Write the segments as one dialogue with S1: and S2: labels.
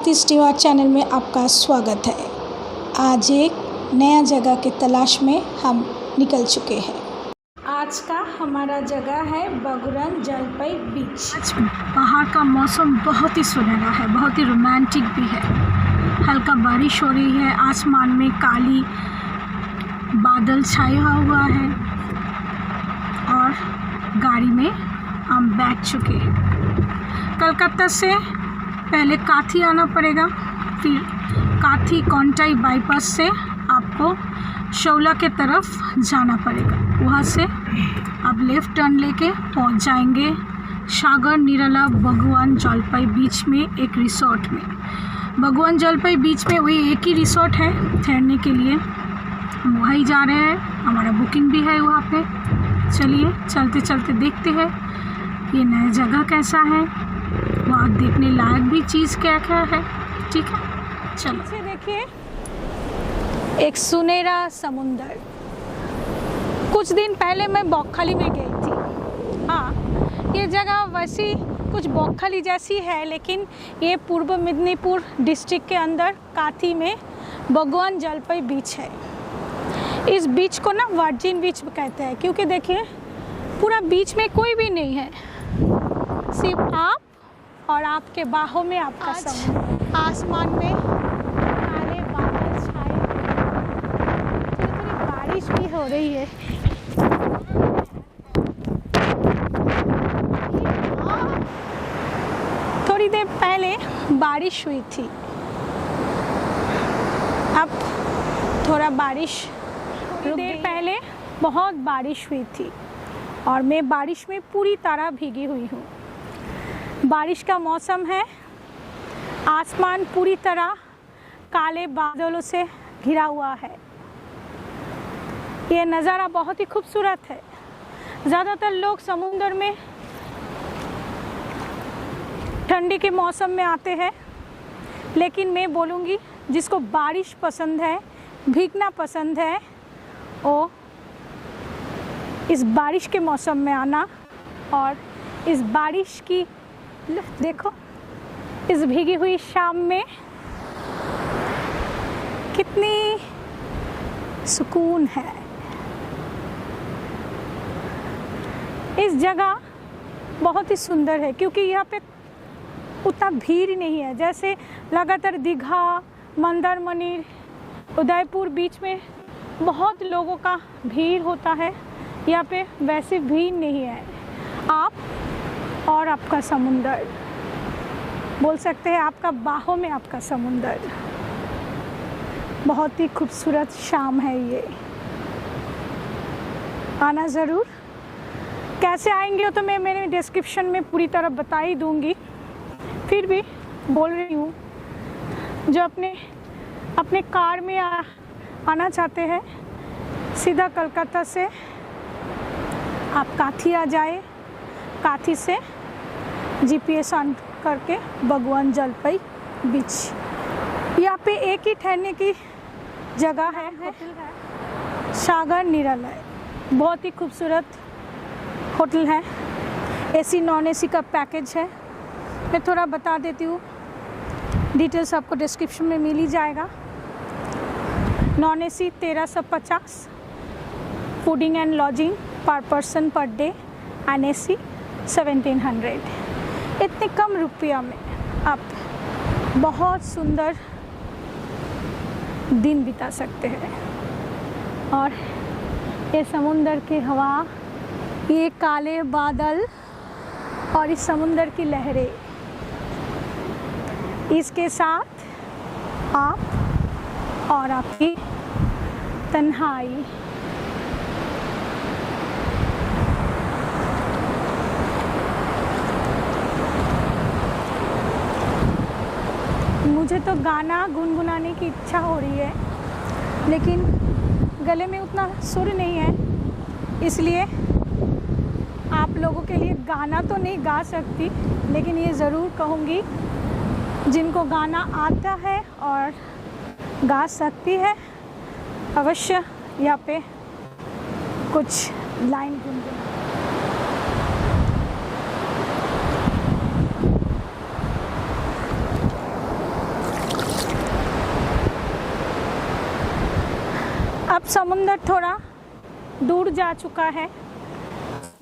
S1: इस टीवार चैनल में आपका स्वागत है। आज एक नया जगह के तलाश में हम निकल चुके हैं। आज का हमारा जगह है बगुरन जलपई बीच। आज बाहर का मौसम बहुत ही सुनहरा है, बहुत ही रोमांटिक भी है। हल्का बारिश हो रही है, आसमान में काली बादल छाया हुआ है और गाड़ी में हम बैठ चुके हैं। कलकत्ता से पहले काथी आना पड़ेगा, फिर काथी कोंटाई बाईपास से आपको शौला के तरफ जाना पड़ेगा। वहाँ से आप लेफ़्ट टर्न लेके पहुँच जाएंगे सागर निराला बगुआन जलपई बीच में एक रिसोर्ट में। बगुआन जलपई बीच में वही एक ही रिसोर्ट है ठहरने के लिए, हम वहीं जा रहे हैं। हमारा बुकिंग भी है वहाँ पे। चलिए चलते चलते देखते हैं ये नया जगह कैसा है, वहाँ देखने लायक भी चीज़ क्या क्या है। ठीक है, चलो देखिए एक सुनहरा समुंदर। कुछ दिन पहले मैं बौखली में गई थी। हाँ, ये जगह वैसी कुछ बौखली जैसी है, लेकिन ये पूर्व मेदिनीपुर डिस्ट्रिक्ट के अंदर काथी में बगुआन जलपई बीच है। इस बीच को ना वर्जिन बीच कहते हैं, क्योंकि देखिए पूरा बीच में कोई भी नहीं है, सिर्फ आप और आपके बाहों में आपका समुद्र। आसमान में काले बादल छाए, थोड़ी बारिश भी हो रही है। थोड़ी देर पहले बारिश हुई थी, अब थोड़ा बारिश रुक गई। पहले बहुत बारिश हुई थी और मैं बारिश में पूरी तरह भीगी हुई हूँ। बारिश का मौसम है, आसमान पूरी तरह काले बादलों से घिरा हुआ है। ये नज़ारा बहुत ही खूबसूरत है। ज़्यादातर लोग समुंदर में ठंडी के मौसम में आते हैं, लेकिन मैं बोलूँगी जिसको बारिश पसंद है, भीगना पसंद है, वो इस बारिश के मौसम में आना और इस बारिश की देखो, इस भीगी हुई शाम में कितनी सुकून है। इस जगह बहुत ही सुंदर है, क्योंकि यहाँ पे उतना भीड़ नहीं है। जैसे लगातार दीघा, मंदारमनी, उदयपुर बीच में बहुत लोगों का भीड़ होता है, यहाँ पे वैसे भीड़ नहीं है। आप और आपका समुंदर, बोल सकते हैं आपका बाहों में आपका समुंदर। बहुत ही खूबसूरत शाम है ये, आना ज़रूर। कैसे आएंगे तो मैं मेरे डिस्क्रिप्शन में पूरी तरह बता ही दूँगी, फिर भी बोल रही हूँ। जो अपने कार में आना चाहते हैं, सीधा कलकत्ता से आप काथी आ जाए, काथी से GPS ऑन करके बगुआन जलपई बीच। यहाँ पे एक ही ठहरने की जगह है, सागर निराला। बहुत ही खूबसूरत होटल है, AC नॉन AC का पैकेज है। मैं थोड़ा बता देती हूँ, डिटेल्स आपको डिस्क्रिप्शन में मिल ही जाएगा। Non AC 1350, fooding and lodging per person per day, and AC 1700। इतने कम रुपया में आप बहुत सुंदर दिन बिता सकते हैं। और ये समुंदर की हवा, ये काले बादल और इस समुंदर की लहरें, इसके साथ आप और आपकी तन्हाई। मुझे तो गाना गुनगुनाने की इच्छा हो रही है, लेकिन गले में उतना सुर नहीं है, इसलिए आप लोगों के लिए गाना तो नहीं गा सकती, लेकिन ये ज़रूर कहूँगी जिनको गाना आता है और गा सकती है, अवश्य यहाँ पे कुछ लाइन गुनगुना। अब समुंदर थोड़ा दूर जा चुका है।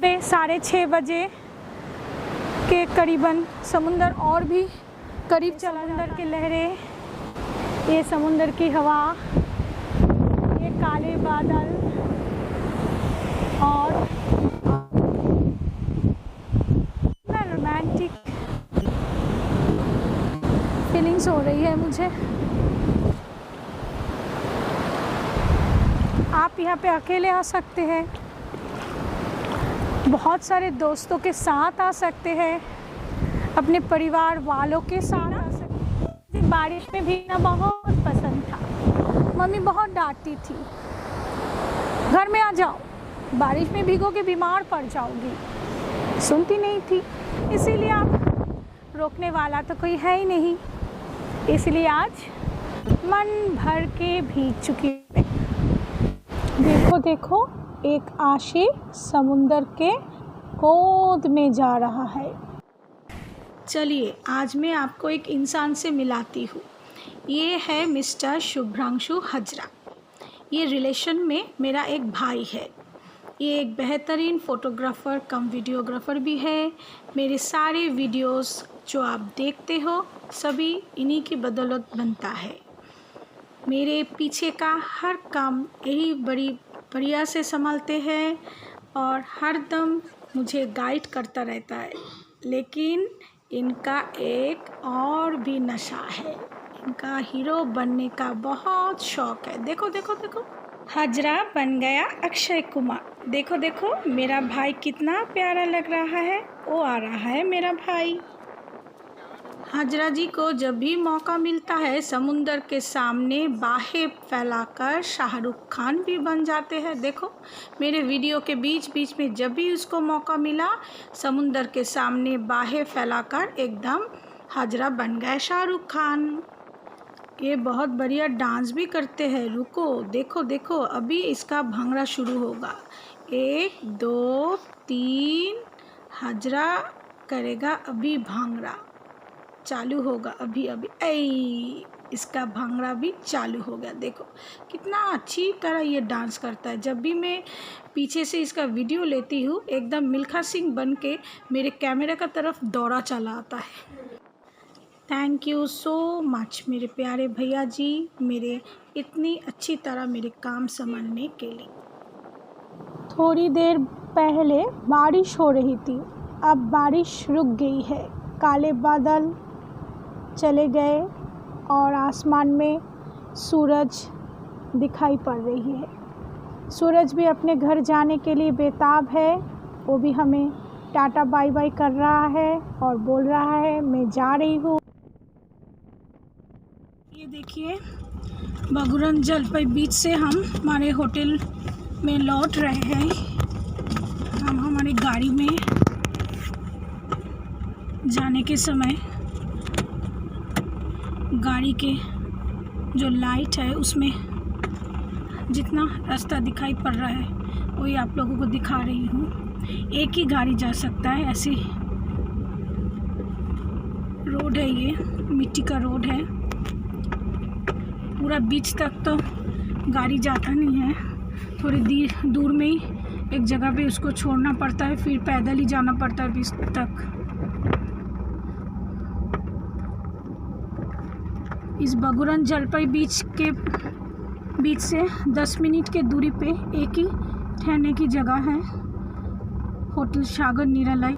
S1: 6:30 बजे के करीबन समुंदर और भी करीब चला जाता है। समुंदर की लहरें, ये समुंदर की हवा, ये काले बादल और रोमांटिक फीलिंग्स हो रही है मुझे। आप यहाँ पे अकेले आ सकते हैं, बहुत सारे दोस्तों के साथ आ सकते हैं, अपने परिवार वालों के साथ आ सकते हैं। बारिश में भीगना बहुत पसंद था। मम्मी बहुत डांटती थी, घर में आ जाओ, बारिश में भीगोगे बीमार पड़ जाओगी। सुनती नहीं थी, इसीलिए आप रोकने वाला तो कोई है ही नहीं, इसलिए आज मन भर के भीग चुकी है। देखो देखो, एक आशी समुंदर के गोद में जा रहा है। चलिए आज मैं आपको एक इंसान से मिलाती हूँ। ये है मिस्टर शुभ्रांशु हजरा। ये रिलेशन में मेरा एक भाई है। ये एक बेहतरीन फ़ोटोग्राफ़र कम वीडियोग्राफ़र भी है। मेरे सारे वीडियोस जो आप देखते हो सभी इन्हीं की बदौलत बनता है। मेरे पीछे का हर काम यही बढ़िया से संभालते हैं और हर दम मुझे गाइड करता रहता है। लेकिन इनका एक और भी नशा है, इनका हीरो बनने का बहुत शौक़ है। देखो देखो देखो, हजरा बन गया अक्षय कुमार। देखो देखो मेरा भाई कितना प्यारा लग रहा है। वो आ रहा है मेरा भाई। हजरा जी को जब भी मौका मिलता है समुंदर के सामने बाहें फैलाकर शाहरुख खान भी बन जाते हैं। देखो मेरे वीडियो के बीच बीच में जब भी उसको मौका मिला समुंदर के सामने बाहें फैलाकर एकदम हजरा बन गए शाहरुख खान। ये बहुत बढ़िया डांस भी करते हैं। रुको देखो देखो, अभी इसका भांगड़ा शुरू होगा। 1 2 3 हजरा करेगा, अभी भांगड़ा चालू होगा। अभी अभी इसका भांगड़ा भी चालू हो गया। देखो कितना अच्छी तरह ये डांस करता है। जब भी मैं पीछे से इसका वीडियो लेती हूँ एकदम मिल्खा सिंह बन के मेरे कैमरे का तरफ दौड़ा चला आता है। थैंक यू सो मच मेरे प्यारे भैया जी, मेरे इतनी अच्छी तरह मेरे काम संभालने के लिए। थोड़ी देर पहले बारिश हो रही थी, अब बारिश रुक गई है। काले बादल चले गए और आसमान में सूरज दिखाई पड़ रही है। सूरज भी अपने घर जाने के लिए बेताब है। वो भी हमें टाटा बाय बाय कर रहा है और बोल रहा है मैं जा रही हूँ। ये देखिए बगुरन जलपई बीच से हम हमारे होटल में लौट रहे हैं। हम हमारी गाड़ी में जाने के समय गाड़ी के जो लाइट है उसमें जितना रास्ता दिखाई पड़ रहा है वही आप लोगों को दिखा रही हूँ। एक ही गाड़ी जा सकता है, ऐसी रोड है, ये मिट्टी का रोड है। पूरा बीच तक तो गाड़ी जाता नहीं है, थोड़ी दूर में ही एक जगह पे उसको छोड़ना पड़ता है, फिर पैदल ही जाना पड़ता है बीच तक। इस बगुरन जलपई बीच के बीच से 10 मिनट के दूरी पे एक ही ठहरने की जगह है, होटल सागर निरालय।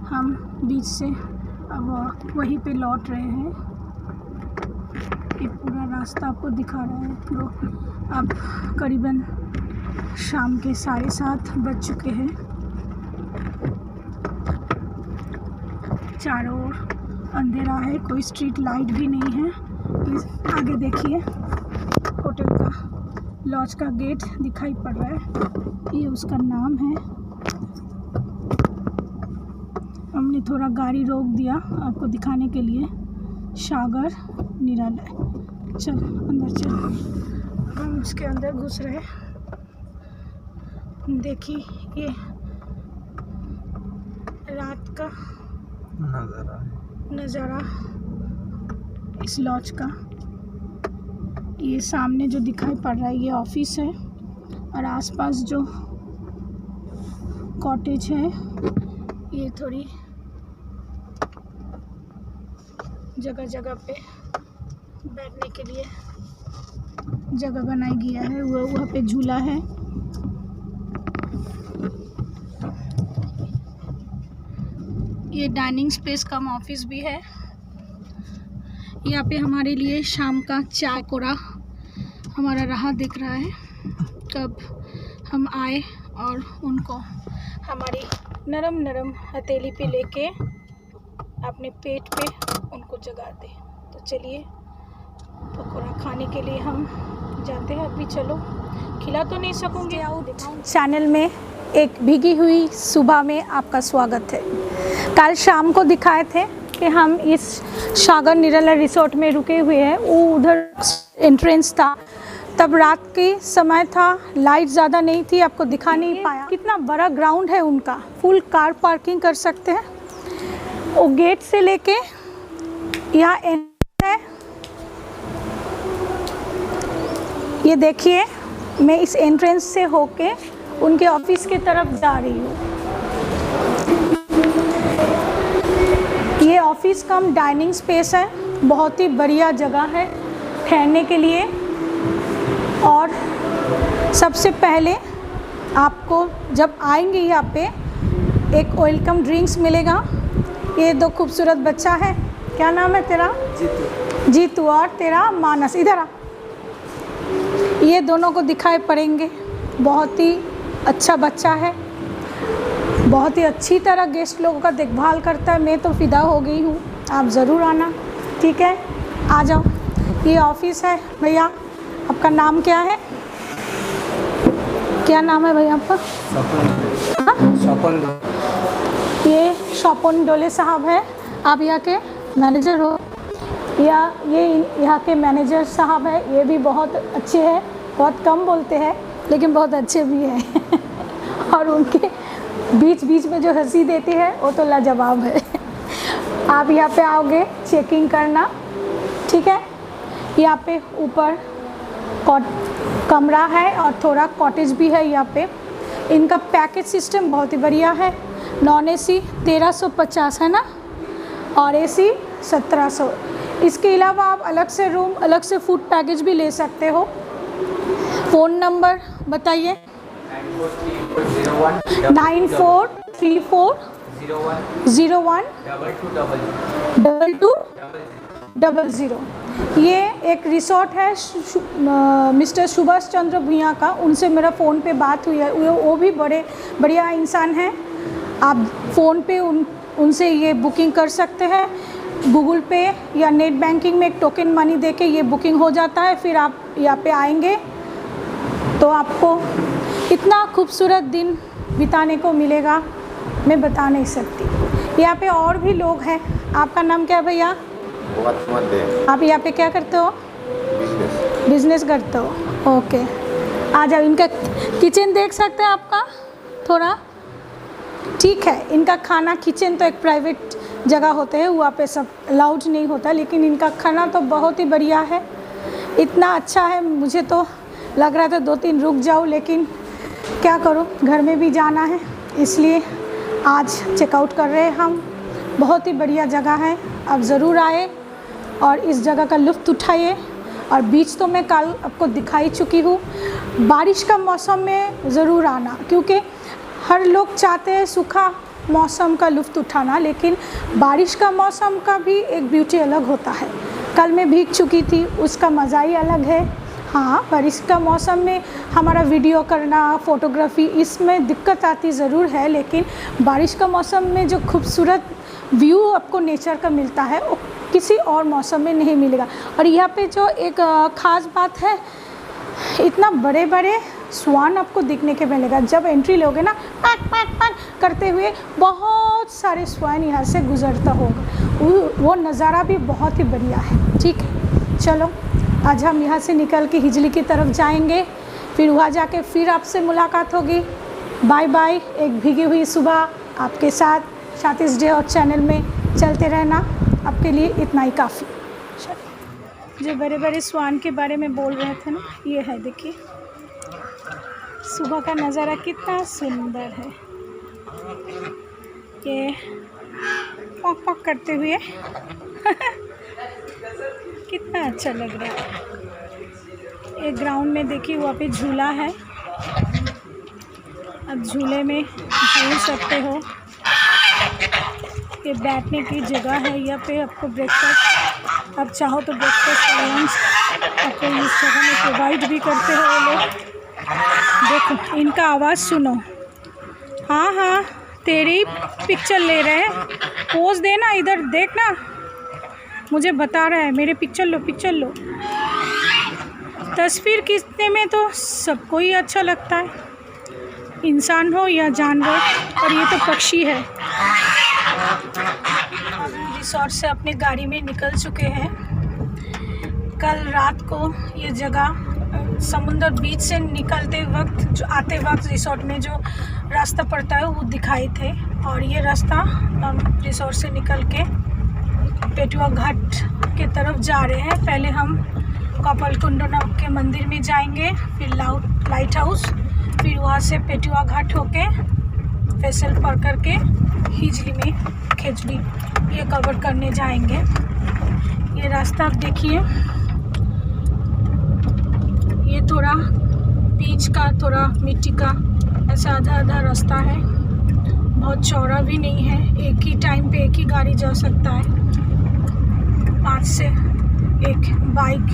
S1: हम बीच से अब वहीं पे लौट रहे हैं। ये पूरा रास्ता आपको दिखा रहा है। पूरा अब करीबन शाम के 7:30 बज चुके हैं। चारों ओर अंधेरा है, कोई स्ट्रीट लाइट भी नहीं है। इस आगे देखिए होटल का लॉज का गेट दिखाई पड़ रहा है, ये उसका नाम है। हमने थोड़ा गाड़ी रोक दिया आपको दिखाने के लिए, सागर निरालय। चल अंदर चल, हम उसके अंदर घुस रहे। देखिए ये रात का नज़ारा इस लॉज का। ये सामने जो दिखाई पड़ रहा है ये ऑफिस है और आसपास जो कॉटेज है ये थोड़ी जगह जगह पे बैठने के लिए जगह बनाई गया है। वहाँ पे झूला है। ये डाइनिंग स्पेस कम ऑफिस भी है। यहाँ पे हमारे लिए शाम का चाय कोरा हमारा राह दिख रहा है। कब हम आए और उनको हमारी नरम नरम हथेली पे लेके अपने पेट पे उनको जगा दे। तो चलिए पकौड़ा खाने के लिए हम जाते हैं। अभी चलो, खिला तो नहीं सकूँगी। आओ चैनल में एक भीगी हुई सुबह में आपका स्वागत है। कल शाम को दिखाए थे कि हम इस सागर निराला रिसोर्ट में रुके हुए हैं। वो उधर एंट्रेंस था, तब रात के समय था, लाइट ज़्यादा नहीं थी, आपको दिखा नहीं पाया। कितना बड़ा ग्राउंड है उनका, फुल कार पार्किंग कर सकते हैं। वो गेट से लेके यहाँ एंट्रेंस है। ये देखिए, मैं इस एंट्रेंस से होके उनके ऑफिस की तरफ जा रही हूँ। ये ऑफिस कम डाइनिंग स्पेस है, बहुत ही बढ़िया जगह है ठहरने के लिए। और सबसे पहले आपको जब आएंगे यहाँ पे एक वेलकम ड्रिंक्स मिलेगा। ये दो खूबसूरत बच्चा है, क्या नाम है तेरा? जीतू। जीतू और तेरा मानस, इधर आ। ये दोनों को दिखाई पड़ेंगे। बहुत ही अच्छा बच्चा है, बहुत ही अच्छी तरह गेस्ट लोगों का देखभाल करता है। मैं तो फिदा हो गई हूँ, आप ज़रूर आना, ठीक है? आ जाओ। ये ऑफिस है। भैया आपका नाम क्या है? क्या नाम है भैया आपका? स्वपन। ये स्वपन डोले साहब है। आप यहाँ के मैनेजर हो? या ये यहाँ के मैनेजर साहब है। ये भी बहुत अच्छे हैं, बहुत कम बोलते हैं लेकिन बहुत अच्छे भी हैं और उनके बीच बीच में जो हंसी देती है वो तो लाजवाब है। आप यहाँ पे आओगे चेकिंग करना, ठीक है? यहाँ पे ऊपर कमरा है और थोड़ा कॉटेज भी है यहाँ पे। इनका पैकेज सिस्टम बहुत ही बढ़िया है। नॉन AC 1350 है ना, और AC 1700। इसके अलावा आप अलग से रूम, अलग से फूड पैकेज भी ले सकते हो। फ़ोन नंबर बताइए। 9434012200। ये एक रिसोर्ट है मिस्टर सुभाष चंद्र भुइयां का। उनसे मेरा फ़ोन पे बात हुई है। वो भी बड़े बढ़िया इंसान हैं। आप फ़ोन पे उनसे ये बुकिंग कर सकते हैं। गूगल पे या नेट बैंकिंग में एक टोकन मनी देके ये बुकिंग हो जाता है। फिर आप यहाँ पे आएंगे तो आपको इतना खूबसूरत दिन बिताने को मिलेगा, मैं बता नहीं सकती। यहाँ पे और भी लोग हैं। आपका नाम क्या है भैया? आप यहाँ पे क्या करते हो? बिजनेस करते हो, ओके। आ जाओ। इनका किचन देख सकते हैं आपका थोड़ा, ठीक है? इनका खाना, किचन तो एक प्राइवेट जगह होते हैं, वहाँ पे सब अलाउड नहीं होता, लेकिन इनका खाना तो बहुत ही बढ़िया है। इतना अच्छा है, मुझे तो लग रहा था 2-3 रुक जाऊँ, लेकिन क्या करूँ, घर में भी जाना है, इसलिए आज चेकआउट कर रहे हैं हम। बहुत ही बढ़िया जगह है, आप ज़रूर आए और इस जगह का लुत्फ़ उठाइए। और बीच तो मैं कल आपको दिखाई चुकी हूँ। बारिश का मौसम में ज़रूर आना, क्योंकि हर लोग चाहते हैं सूखा मौसम का लुत्फ़ उठाना, लेकिन बारिश का मौसम का भी एक ब्यूटी अलग होता है। कल मैं भीग चुकी थी, उसका मज़ा ही अलग है। हाँ, बारिश का मौसम में हमारा वीडियो करना, फ़ोटोग्राफी, इसमें दिक्कत आती ज़रूर है, लेकिन बारिश का मौसम में जो खूबसूरत व्यू आपको नेचर का मिलता है वो किसी और मौसम में नहीं मिलेगा। और यहाँ पे जो एक ख़ास बात है, इतना बड़े बड़े स्वान आपको दिखने के मिलेगा। जब एंट्री लोगे ना, पैक पैक पैक करते हुए बहुत सारे स्वान यहाँ से गुज़रता होगा। वो नज़ारा भी बहुत ही बढ़िया है, ठीक है? चलो आज हम यहाँ से निकल के हिजली की तरफ जाएंगे, फिर वहाँ जाके फिर आपसे मुलाकात होगी। Bye bye. एक भीगी हुई सुबह आपके साथ शातिश डे और चैनल में चलते रहना, आपके लिए इतना ही काफ़ी। जो बड़े बड़े स्वान के बारे में बोल रहे थे ना, ये है देखिए, सुबह का नज़ारा कितना सुंदर है। ये पॉक पॉक करते हुए कितना अच्छा लग रहा है। एक ग्राउंड में देखिए वहाँ पे झूला है, अब झूले में झूल सकते हो। ये बैठने की जगह है, यहाँ पे आपको ब्रेकफास्ट, आप चाहो तो ब्रेकफास्ट और लंच आपको इस जगह में प्रोवाइड भी करते हो ये लोग। देखो इनका आवाज़ सुनो। हाँ हाँ, तेरी पिक्चर ले रहे हैं, पोज देना, इधर देखना, मुझे बता रहा है मेरे पिक्चर लो पिक्चर लो। तस्वीर खींचने में तो सबको ही अच्छा लगता है, इंसान हो या जानवर। और ये तो पक्षी है। हम रिसोर्ट से अपनी गाड़ी में निकल चुके हैं। कल रात को ये जगह समुंदर बीच से निकलते वक्त, जो आते वक्त रिसोर्ट में जो रास्ता पड़ता है वो दिखाए थे। और ये रास्ता हम रिसोर्ट से निकल के पेटुआ घाट के तरफ जा रहे हैं। पहले हम कपालकुंडला के मंदिर में जाएंगे, फिर लाइट हाउस, फिर वहाँ से पेटुआ घाट होके फैसल पढ़ करके हिजली में खिचड़ी ये कवर करने जाएंगे। ये रास्ता आप देखिए, ये थोड़ा बीच का, थोड़ा मिट्टी का ऐसा आधा आधा रास्ता है, बहुत चौड़ा भी नहीं है। एक ही टाइम पे एक ही गाड़ी जा सकता है, 5 से 1 बाइक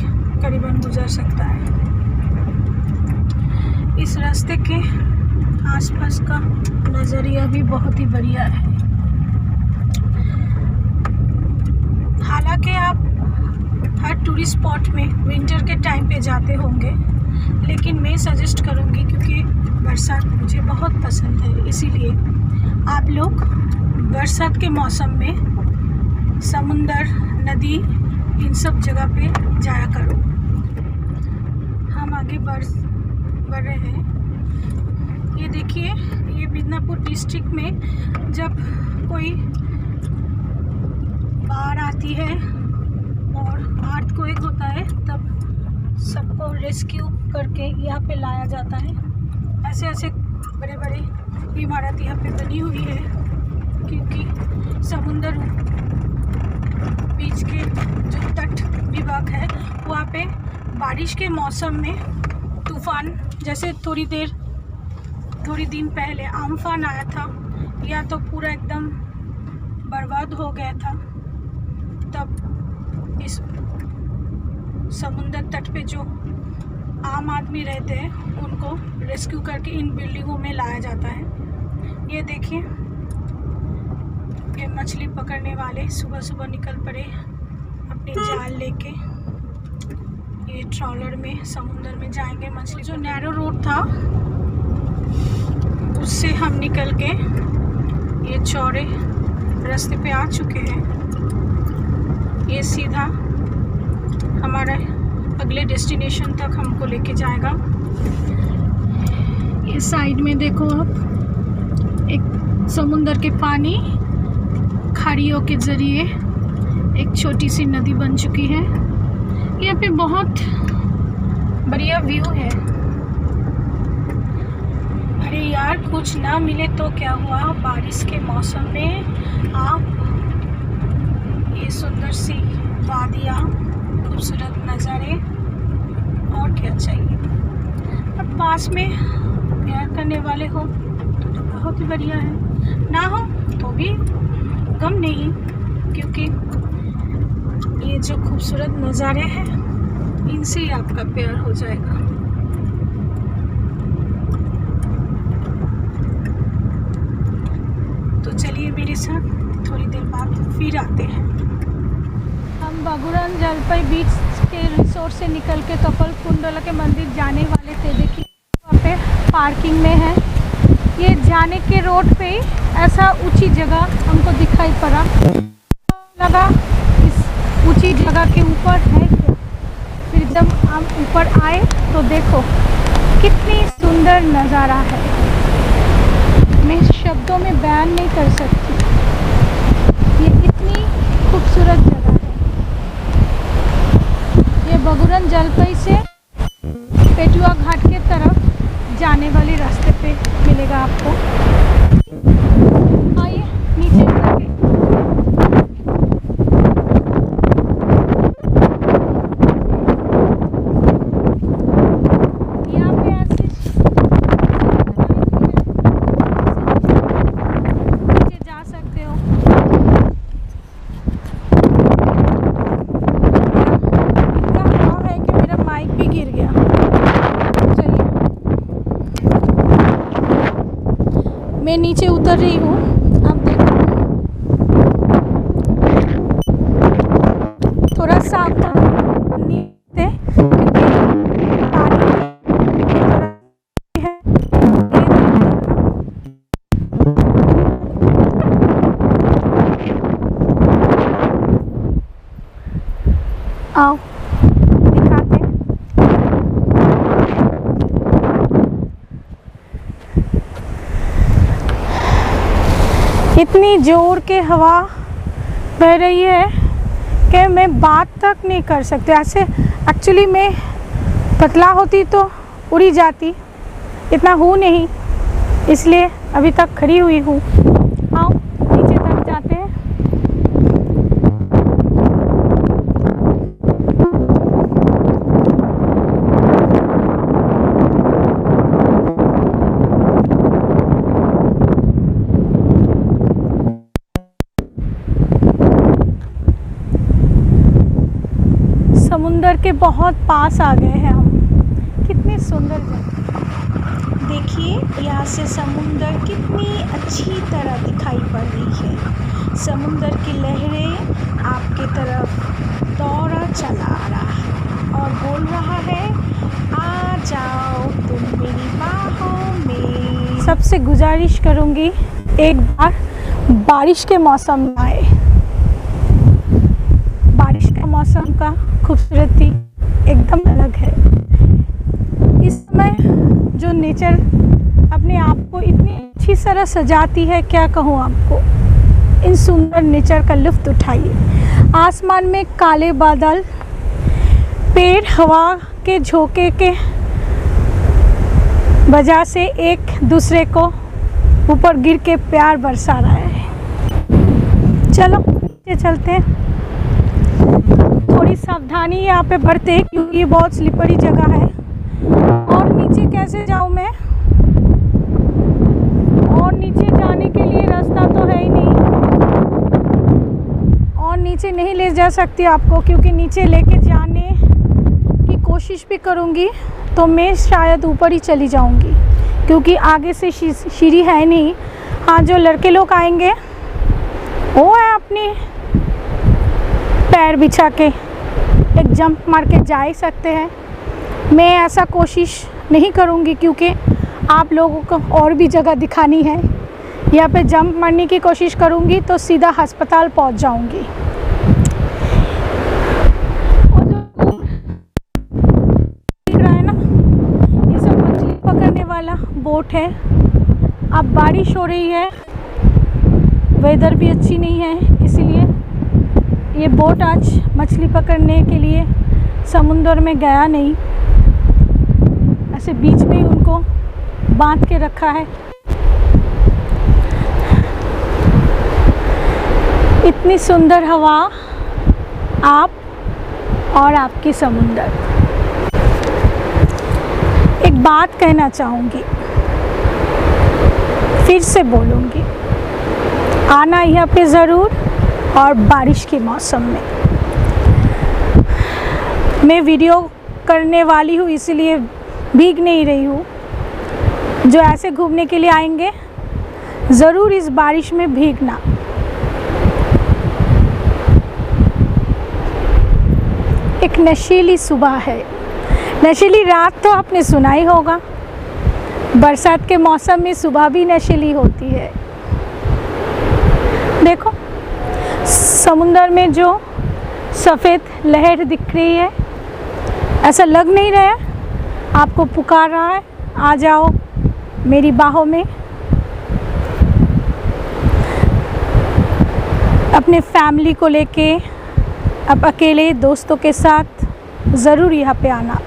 S1: करीबन गुजर सकता है। इस रास्ते के आसपास का नज़रिया भी बहुत ही बढ़िया है। हालांकि आप हर टूरिस्ट स्पॉट में विंटर के टाइम पे जाते होंगे, लेकिन मैं सजेस्ट करूँगी, क्योंकि बरसात मुझे बहुत पसंद है, इसीलिए आप लोग बरसात के मौसम में समुंदर, नदी, इन सब जगह पे जाया करो। हम आगे बढ़ रहे हैं। ये देखिए, ये मिदनापुर डिस्ट्रिक्ट में जब कोई बाढ़ आती है और अर्थक्वेक होता है, तब सबको रेस्क्यू करके यहाँ पे लाया जाता है। ऐसे ऐसे बड़े बड़े इमारत यहाँ पे बनी हुई है, क्योंकि समुंदर बीच के जो तट विभाग है वहाँ पे बारिश के मौसम में तूफान, जैसे थोड़ी दिन पहले आम्फान आया था, या तो पूरा एकदम बर्बाद हो गया था, तब इस समुंदर तट पे जो आम आदमी रहते हैं उनको रेस्क्यू करके इन बिल्डिंगों में लाया जाता है। ये देखिए, ये मछली पकड़ने वाले सुबह सुबह निकल पड़े अपने जाल लेके। ये ट्रॉलर में समुंदर में जाएंगे मछली। जो नैरो रोड था उससे हम निकल के ये चौड़े रास्ते पे आ चुके हैं। ये सीधा हमारे अगले डेस्टिनेशन तक हमको लेके जाएगा। इस साइड में देखो आप, एक समुंदर के पानी खाड़ियों के ज़रिए एक छोटी सी नदी बन चुकी है। यहाँ पे बहुत बढ़िया व्यू है। अरे यार, कुछ ना मिले तो क्या हुआ, बारिश के मौसम में आप ये सुंदर सी वादियाँ, खूबसूरत नज़ारे, और क्या चाहिए। अब पास में प्यार करने वाले हो तो बहुत ही बढ़िया है, ना हो तो भी गम नहीं, क्योंकि ये जो खूबसूरत नज़ारे हैं इनसे ही आपका प्यार हो जाएगा। तो चलिए मेरे साथ थोड़ी देर बाद फिर आते हैं। हम बागुरन जलपई बीच के रिसोर्ट से निकल के कपालकुंडला के मंदिर जाने वाले थे। देखिए वहाँ पे पार्किंग में है। ये जाने के रोड पे ही ऐसा ऊंची जगह हमको दिखाई पड़ा, लगा इस ऊंची जगह के ऊपर है क्या। फिर जब हम ऊपर आए तो देखो कितनी सुंदर नज़ारा है, मैं शब्दों में बयान नहीं कर सकती। ये इतनी खूबसूरत जगह है। ये बागुरन जलपई से पेटुआ घाट के तरफ जाने जाने वाले रास्ते पे मिलेगा आपको। आइए नीचे उतर के यहाँ पे ऐसे नीचे जा सकते हो। इतना हवा है कि मेरा माइक भी गिर गया। चलिए मैं नीचे उतर रही हूँ, आप देखो। थोड़ा सावधानी से, क्योंकि पानी थोड़ा है। आओ दिखाते हैं। इतनी जोर के हवा बह रही है कि मैं बात तक नहीं कर सकती। ऐसे एक्चुअली मैं पतला होती तो उड़ी जाती, इतना हूँ नहीं, इसलिए अभी तक खड़ी हुई हूँ। आओ नीचे तक जाते हैं। समुंदर के बहुत पास आ गए हैं हम। कितनी सुंदर जगह, देखिए यहाँ से समुंदर कितनी अच्छी तरह दिखाई पड़ रही है। समुंदर की लहरें आपके तरफ दौड़ा चला रहा है और बोल रहा है, आ जाओ तुम मेरी बाहों में। सबसे गुजारिश करूँगी एक बार बारिश के मौसम में आए। बारिश के मौसम का खूबसूरती एकदम अलग है। इस समय जो नेचर अपने आप को इतनी अच्छी तरह सजाती है, क्या कहूँ आपको। इन सुंदर नेचर का लुत्फ़ उठाइए। आसमान में काले बादल, पेड़ हवा के झोंके के वजह से एक दूसरे को ऊपर गिर के प्यार बरसा रहा है। चलो नीचे चलते हैं। थोड़ी सावधानी यहाँ पे बरते क्योंकि ये बहुत स्लिपरी जगह है। और नीचे कैसे जाऊँ मैं? और नीचे जाने के लिए रास्ता तो है ही नहीं, और नीचे नहीं ले जा सकती आपको, क्योंकि नीचे लेके जाने की कोशिश भी करूँगी तो मैं शायद ऊपर ही चली जाऊँगी, क्योंकि आगे से सीढ़ी है नहीं। हाँ, जो लड़के लोग आएंगे वो है अपनी पैर बिछा के एक जंप मार के जा ही सकते हैं। मैं ऐसा कोशिश नहीं करूँगी, क्योंकि आप लोगों को और भी जगह दिखानी है। यहाँ पे जंप मारने की कोशिश करूँगी तो सीधा अस्पताल पहुँच जाऊँगी। और जो दिख रहा है ना, ये सब मछली पकड़ने वाला बोट है। अब बारिश हो रही है, वेदर भी अच्छी नहीं है, इसलिए ये बोट आज मछली पकड़ने के लिए समुंदर में गया नहीं। ऐसे बीच में ही उनको बांध के रखा है। इतनी सुंदर हवा, आप और आपकी समुंदर। एक बात कहना चाहूँगी, फिर से बोलूँगी, आना यहाँ पे ज़रूर, और बारिश के मौसम में। मैं वीडियो करने वाली हूँ इसलिए भीग नहीं रही हूँ। जो ऐसे घूमने के लिए आएंगे ज़रूर इस बारिश में भीगना। एक नशीली सुबह है, नशीली रात तो आपने सुना ही होगा। बरसात के मौसम में सुबह भी नशीली होती है। देखो समुंदर में जो सफ़ेद लहर दिख रही है, ऐसा लग नहीं रहा है आपको पुकार रहा है, आ जाओ मेरी बाहों में। अपने फैमिली को लेके, अब अकेले दोस्तों के साथ ज़रूर यहाँ पे आना।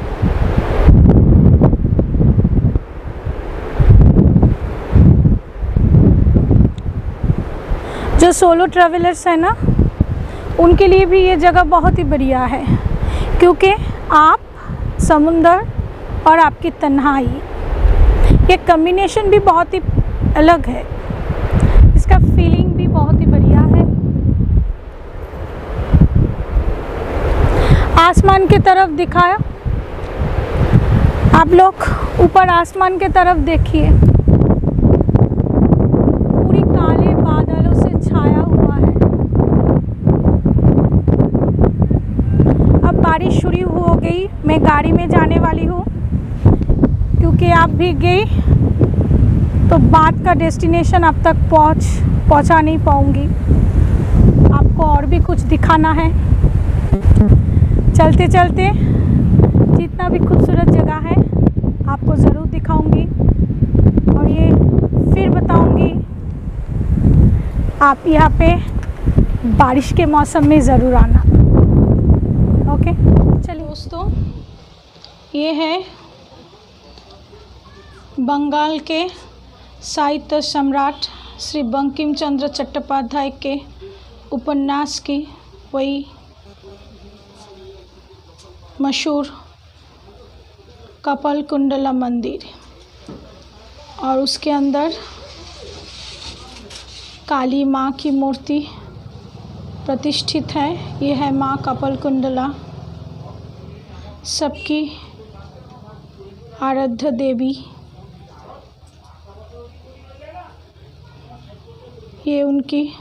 S1: जो सोलो ट्रैवलर्स हैं ना, उनके लिए भी ये जगह बहुत ही बढ़िया है, क्योंकि आप समुंदर और आपकी तन्हाई, ये कॉम्बिनेशन भी बहुत ही अलग है। इसका फीलिंग भी बहुत ही बढ़िया है। आसमान की तरफ दिखाया, आप लोग ऊपर आसमान की तरफ देखिए, पूरी काले बादलों से छाया हुआ है। अब बारिश शुरू हो गई, मैं गाड़ी में जाने वाली हूँ, क्योंकि आप भीग गई तो बाद का डेस्टिनेशन अब तक पहुँचा नहीं पाऊँगी। आपको और भी कुछ दिखाना है। चलते चलते जितना भी खूबसूरत जगह है आपको ज़रूर दिखाऊंगी, और ये फिर बताऊंगी। आप यहाँ पे बारिश के मौसम में ज़रूर आना। ओके, चलिए दोस्तों, ये है बंगाल के साहित्य सम्राट श्री बंकिम चंद्र चट्टोपाध्याय के उपन्यास की वही मशहूर कपालकुंडला मंदिर, और उसके अंदर काली माँ की मूर्ति प्रतिष्ठित है। ये है माँ कपालकुंडला, सबकी आराध्य देवी। ये उनकी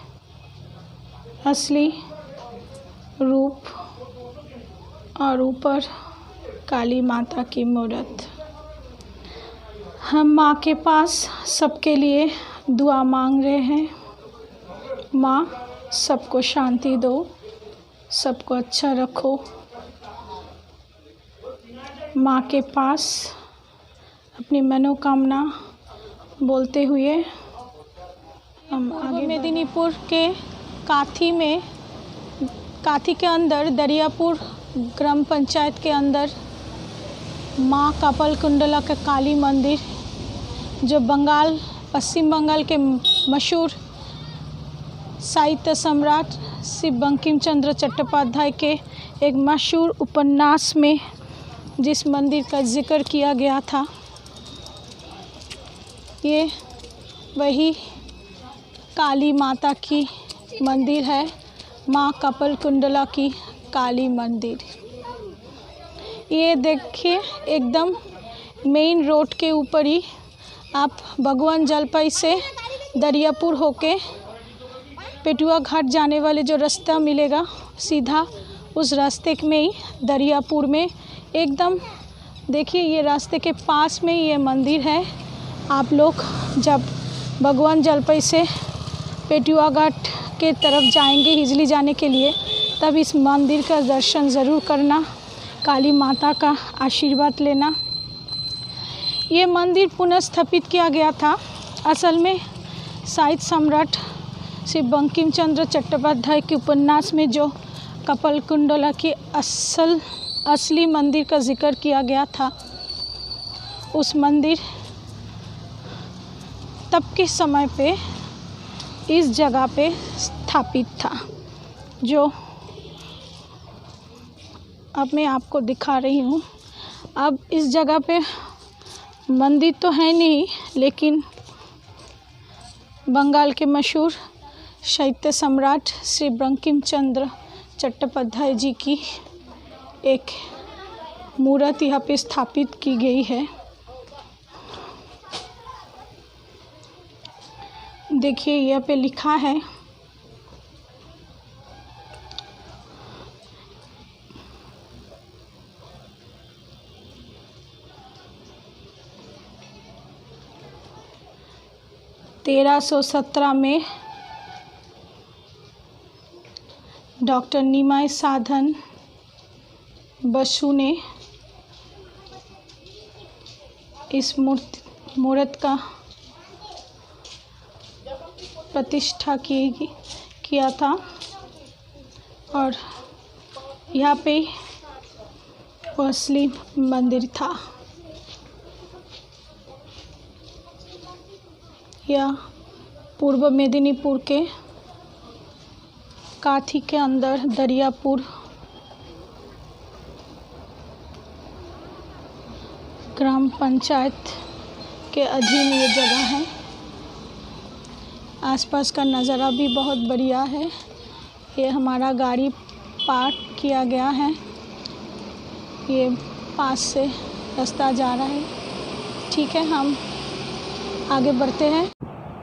S1: असली रूप, और ऊपर काली माता की मूर्त। हम माँ के पास सबके लिए दुआ मांग रहे हैं। माँ, सबको शांति दो, सबको अच्छा रखो। माँ के पास अपनी मनोकामना बोलते हुए हम आगे मेदिनीपुर के काथी के अंदर दरियापुर ग्राम पंचायत के अंदर माँ कपालकुंडला का काली मंदिर, जो पश्चिम बंगाल के मशहूर साहित्य सम्राट श्री बंकिम चंद्र चट्टोपाध्याय के एक मशहूर उपन्यास में जिस मंदिर का जिक्र किया गया था, ये वही काली माता की मंदिर है, माँ कपालकुंडला की काली मंदिर। ये देखिए, एकदम मेन रोड के ऊपर ही आप भगवान जलपई से दरियापुर होके पेटुआ घाट जाने वाले जो रास्ता मिलेगा, सीधा उस रास्ते में ही दरियापुर में एकदम देखिए, ये रास्ते के पास में ये मंदिर है। आप लोग जब भगवान जलपई से पेटुआ घाट के तरफ जाएंगे हिजली जाने के लिए, तब इस मंदिर का दर्शन ज़रूर करना, काली माता का आशीर्वाद लेना। ये मंदिर पुनर्स्थापित किया गया था। असल में साहित्य सम्राट श्री बंकिम चंद्र चट्टोपाध्याय के उपन्यास में जो कपालकुंडला की असली मंदिर का जिक्र किया गया था, उस मंदिर तब के समय पे इस जगह पे स्थापित था, जो अब मैं आपको दिखा रही हूँ। अब इस जगह पे मंदिर तो है नहीं, लेकिन बंगाल के मशहूर साहित्य सम्राट श्री बंकिम चंद्र चट्टोपाध्याय जी की एक मूर्ति यहाँ पे स्थापित की गई है। देखिए, यहाँ पे लिखा है (1317) में डॉक्टर निमाई साधन बसु ने इस मूर्त का प्रतिष्ठा किया था, और यहाँ पे वो असली मंदिर था। यह पूर्व मेदिनीपुर के काथी के अंदर दरियापुर ग्राम पंचायत के अधीन ये जगह है। आसपास का नज़ारा भी बहुत बढ़िया है। ये हमारा गाड़ी पार्क किया गया है। ये पास से रास्ता जा रहा है। ठीक है, हम आगे बढ़ते हैं।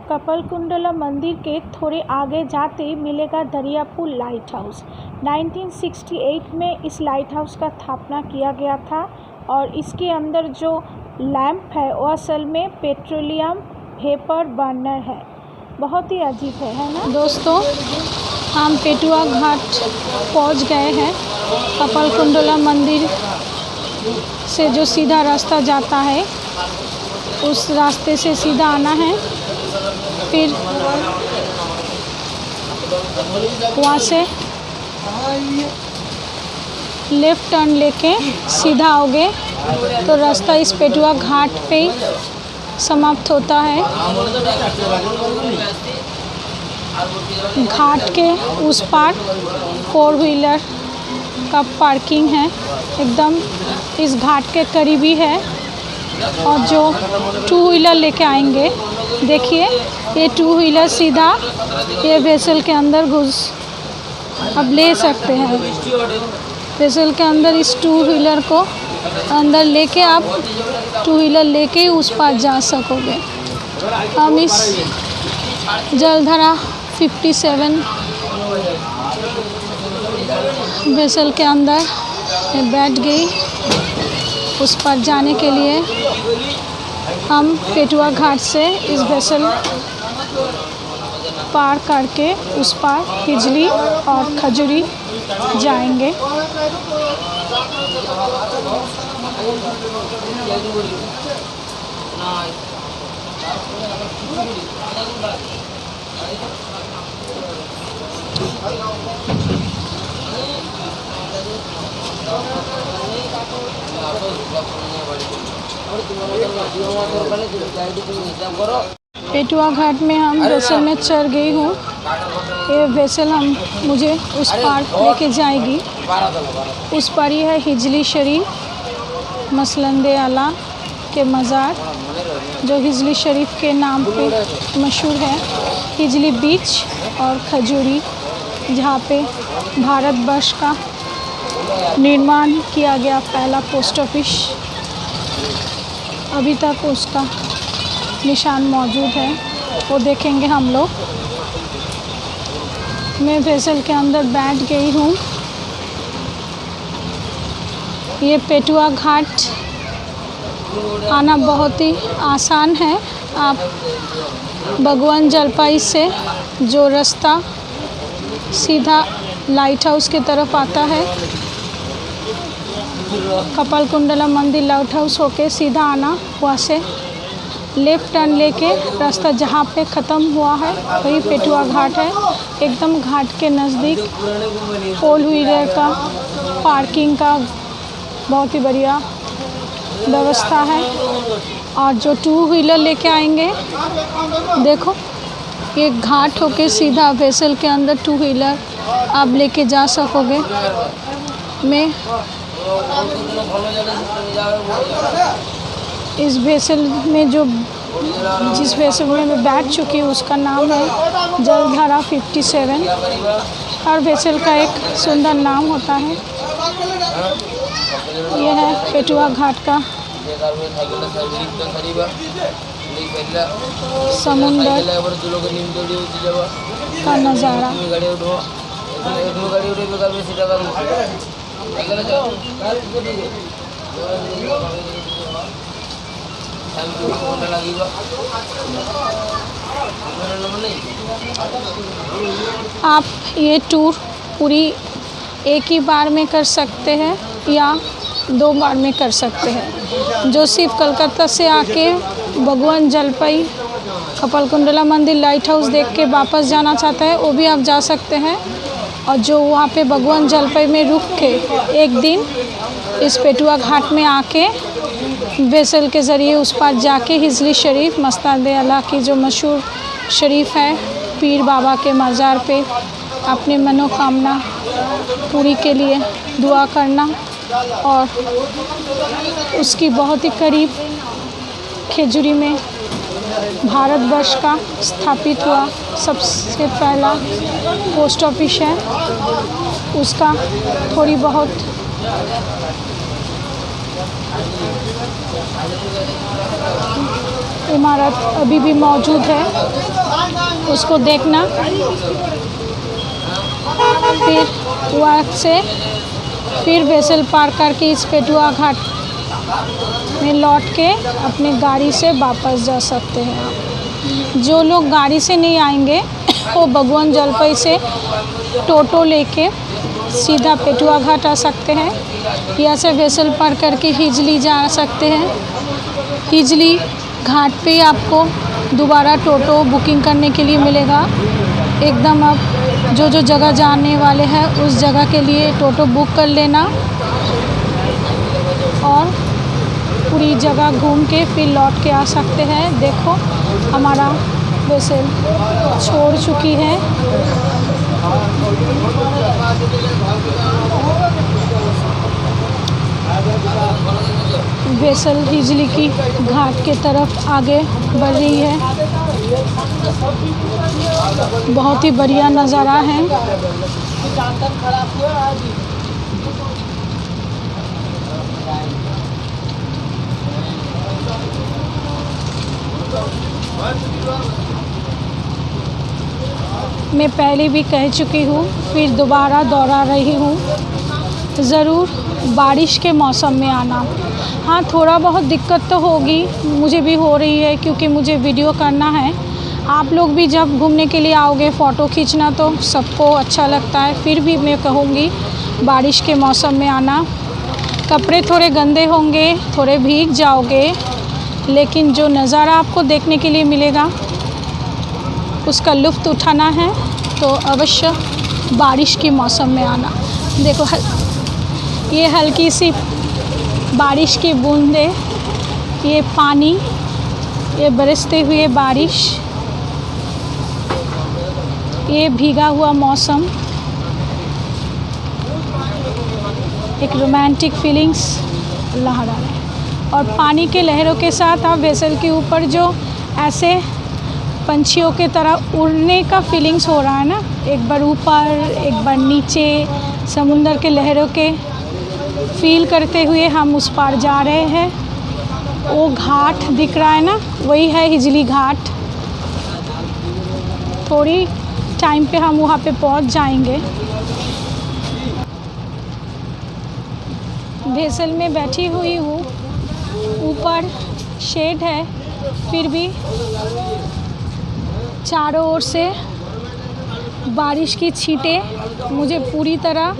S1: कपालकुंडला मंदिर के थोड़े आगे जाते ही मिलेगा दरियापुर लाइट हाउस। 1968 में इस लाइट हाउस का स्थापना किया गया था और इसके अंदर जो लैंप है वो असल में पेट्रोलियम वेपर बर्नर है। बहुत ही अजीब है ना दोस्तों। हम पेटुआ घाट पहुंच गए हैं। कपालकुंडला मंदिर से जो सीधा रास्ता जाता है उस रास्ते से सीधा आना है, फिर वहाँ से लेफ़्ट टर्न लेके सीधा आओगे तो रास्ता इस पेटुआ घाट पे समाप्त होता है। घाट के उस पार 4 व्हीलर का पार्किंग है, एकदम इस घाट के करीबी है। और जो 2 व्हीलर लेके आएंगे, देखिए ये 2 व्हीलर सीधा ये वेसल के अंदर घुस अब ले सकते हैं। वेसल के अंदर इस 2 व्हीलर को अंदर लेके आप 2 व्हीलर लेके उस पार जा सकोगे। हम इस जलधारा 57 वेसल के अंदर बैठ गई। उस पर जाने के लिए हम पेटुआ घाट से इस वेसल पार करके उस पार हिजली और खजूरी जाएंगे। पेटुआ घाट में हम वेसल में चढ़ गई हूँ। ये वेसल मुझे उस पार लेके जाएगी। उस पार ही है हिजली शरीफ मसलंदे आला के मज़ार, जो हिजली शरीफ के नाम पे मशहूर है। हिजली बीच और खजूरी, जहाँ पे भारतवर्ष का निर्माण किया गया पहला पोस्ट ऑफिस, अभी तक उसका निशान मौजूद है, वो देखेंगे हम लोग। मैं वेसल के अंदर बैठ गई हूँ। ये पेटुआ घाट आना बहुत ही आसान है। आप भगवान जलपाई से जो रास्ता सीधा लाइट हाउस की तरफ आता है, कपालकुंडला मंदिर लाइट हाउस होके सीधा आना, वहाँ से लेफ़्ट टर्न लेके रास्ता जहाँ पे ख़त्म हुआ है वही पेटुआ घाट है। एकदम घाट के नज़दीक 4 व्हीलर का पार्किंग का बहुत ही बढ़िया व्यवस्था है। और जो 2 व्हीलर लेके आएंगे, देखो ये घाट होके सीधा वेसल के अंदर 2 व्हीलर आप लेके जा सकोगे। मैं इस वेसल में जिस वेसल में मैं बैठ चुकी हूँ उसका नाम है जलधारा 57। हर वेसल का एक सुंदर नाम होता है। यह है पेटुआ घाट का समुंदर का नज़ारा। आप ये टूर पूरी एक ही बार में कर सकते हैं या 2 बार में कर सकते हैं। जो सिर्फ कलकत्ता से आके भगवान जलपई कपालकुंडला मंदिर लाइट हाउस देख के वापस जाना चाहता है वो भी आप जा सकते हैं। और जो वहाँ पे भगवान जलपई में रुक के एक दिन इस पेटुआ घाट में आके वेसल के ज़रिए उस पार जाके हिजली शरीफ मस्तादे अल्लाह की जो मशहूर शरीफ है, पीर बाबा के मज़ार पे अपनी मनोकामना पूरी के लिए दुआ करना और उसकी बहुत ही करीब खेजूरी में भारतवर्ष का स्थापित हुआ सबसे पहला पोस्ट ऑफिस है, उसका थोड़ी बहुत इमारत अभी भी मौजूद है, उसको देखना। फिर वहाँ से फिर वेसल पार करके इस पेटुआ घाट में लौट के अपने गाड़ी से वापस जा सकते हैं आप। जो लोग गाड़ी से नहीं आएंगे वो बगुवन जलपई से टोटो लेके सीधा पेटुआ घाट आ सकते हैं, या से वेसल पार करके हिजली जा सकते हैं। हिजली घाट पे आपको दोबारा टोटो बुकिंग करने के लिए मिलेगा। एकदम आप जो जगह जाने वाले हैं उस जगह के लिए टोटो बुक कर लेना और पूरी जगह घूम के फिर लौट के आ सकते हैं। देखो हमारा वेसल छोड़ चुकी है। वेसल हिजली की घाट के तरफ आगे बढ़ रही है। बहुत ही बढ़िया नज़ारा है। मैं पहले भी कह चुकी हूँ, फिर दोबारा दोहरा रही हूँ, ज़रूर बारिश के मौसम में आना। हाँ, थोड़ा बहुत दिक्कत तो होगी, मुझे भी हो रही है क्योंकि मुझे वीडियो करना है। आप लोग भी जब घूमने के लिए आओगे फ़ोटो खींचना तो सबको अच्छा लगता है, फिर भी मैं कहूँगी बारिश के मौसम में आना। कपड़े थोड़े गंदे होंगे, थोड़े भीग जाओगे, लेकिन जो नज़ारा आपको देखने के लिए मिलेगा उसका लुत्फ़ उठाना है तो अवश्य बारिश के मौसम में आना। देखो ये हल्की सी बारिश की बूंदें, ये पानी, ये बरसते हुए बारिश, ये भीगा हुआ मौसम, एक रोमांटिक फीलिंग्स ला रहा है। और पानी के लहरों के साथ आप वेसल के ऊपर जो ऐसे पंछियों के तरह उड़ने का फीलिंग्स हो रहा है ना, एक बार ऊपर एक बार नीचे, समुंदर के लहरों के फील करते हुए हम उस पार जा रहे हैं। वो घाट दिख रहा है ना, वही है हिजली घाट। थोड़ी टाइम पे हम वहाँ पे पहुँच जाएंगे। वेसल में बैठी हुई हूँ, ऊपर शेड है, फिर भी चारों ओर से बारिश की छींटें मुझे पूरी तरह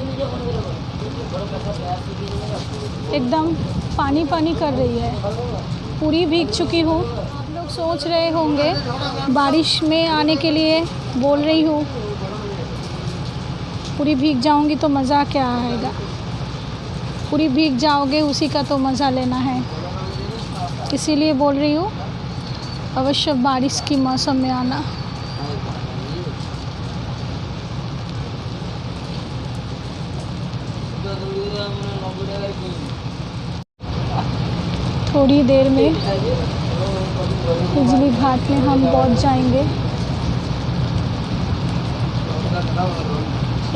S1: एकदम पानी पानी कर रही है। पूरी भीग चुकी हूँ। आप लोग सोच रहे होंगे बारिश में आने के लिए बोल रही हूँ, पूरी भीग जाऊँगी तो मज़ा क्या आएगा। पूरी भीग जाओगे उसी का तो मज़ा लेना है, इसीलिए बोल रही हूँ अवश्य बारिश की मौसम में आना। थोड़ी देर में हिजली घाट में हम पहुंच जाएंगे।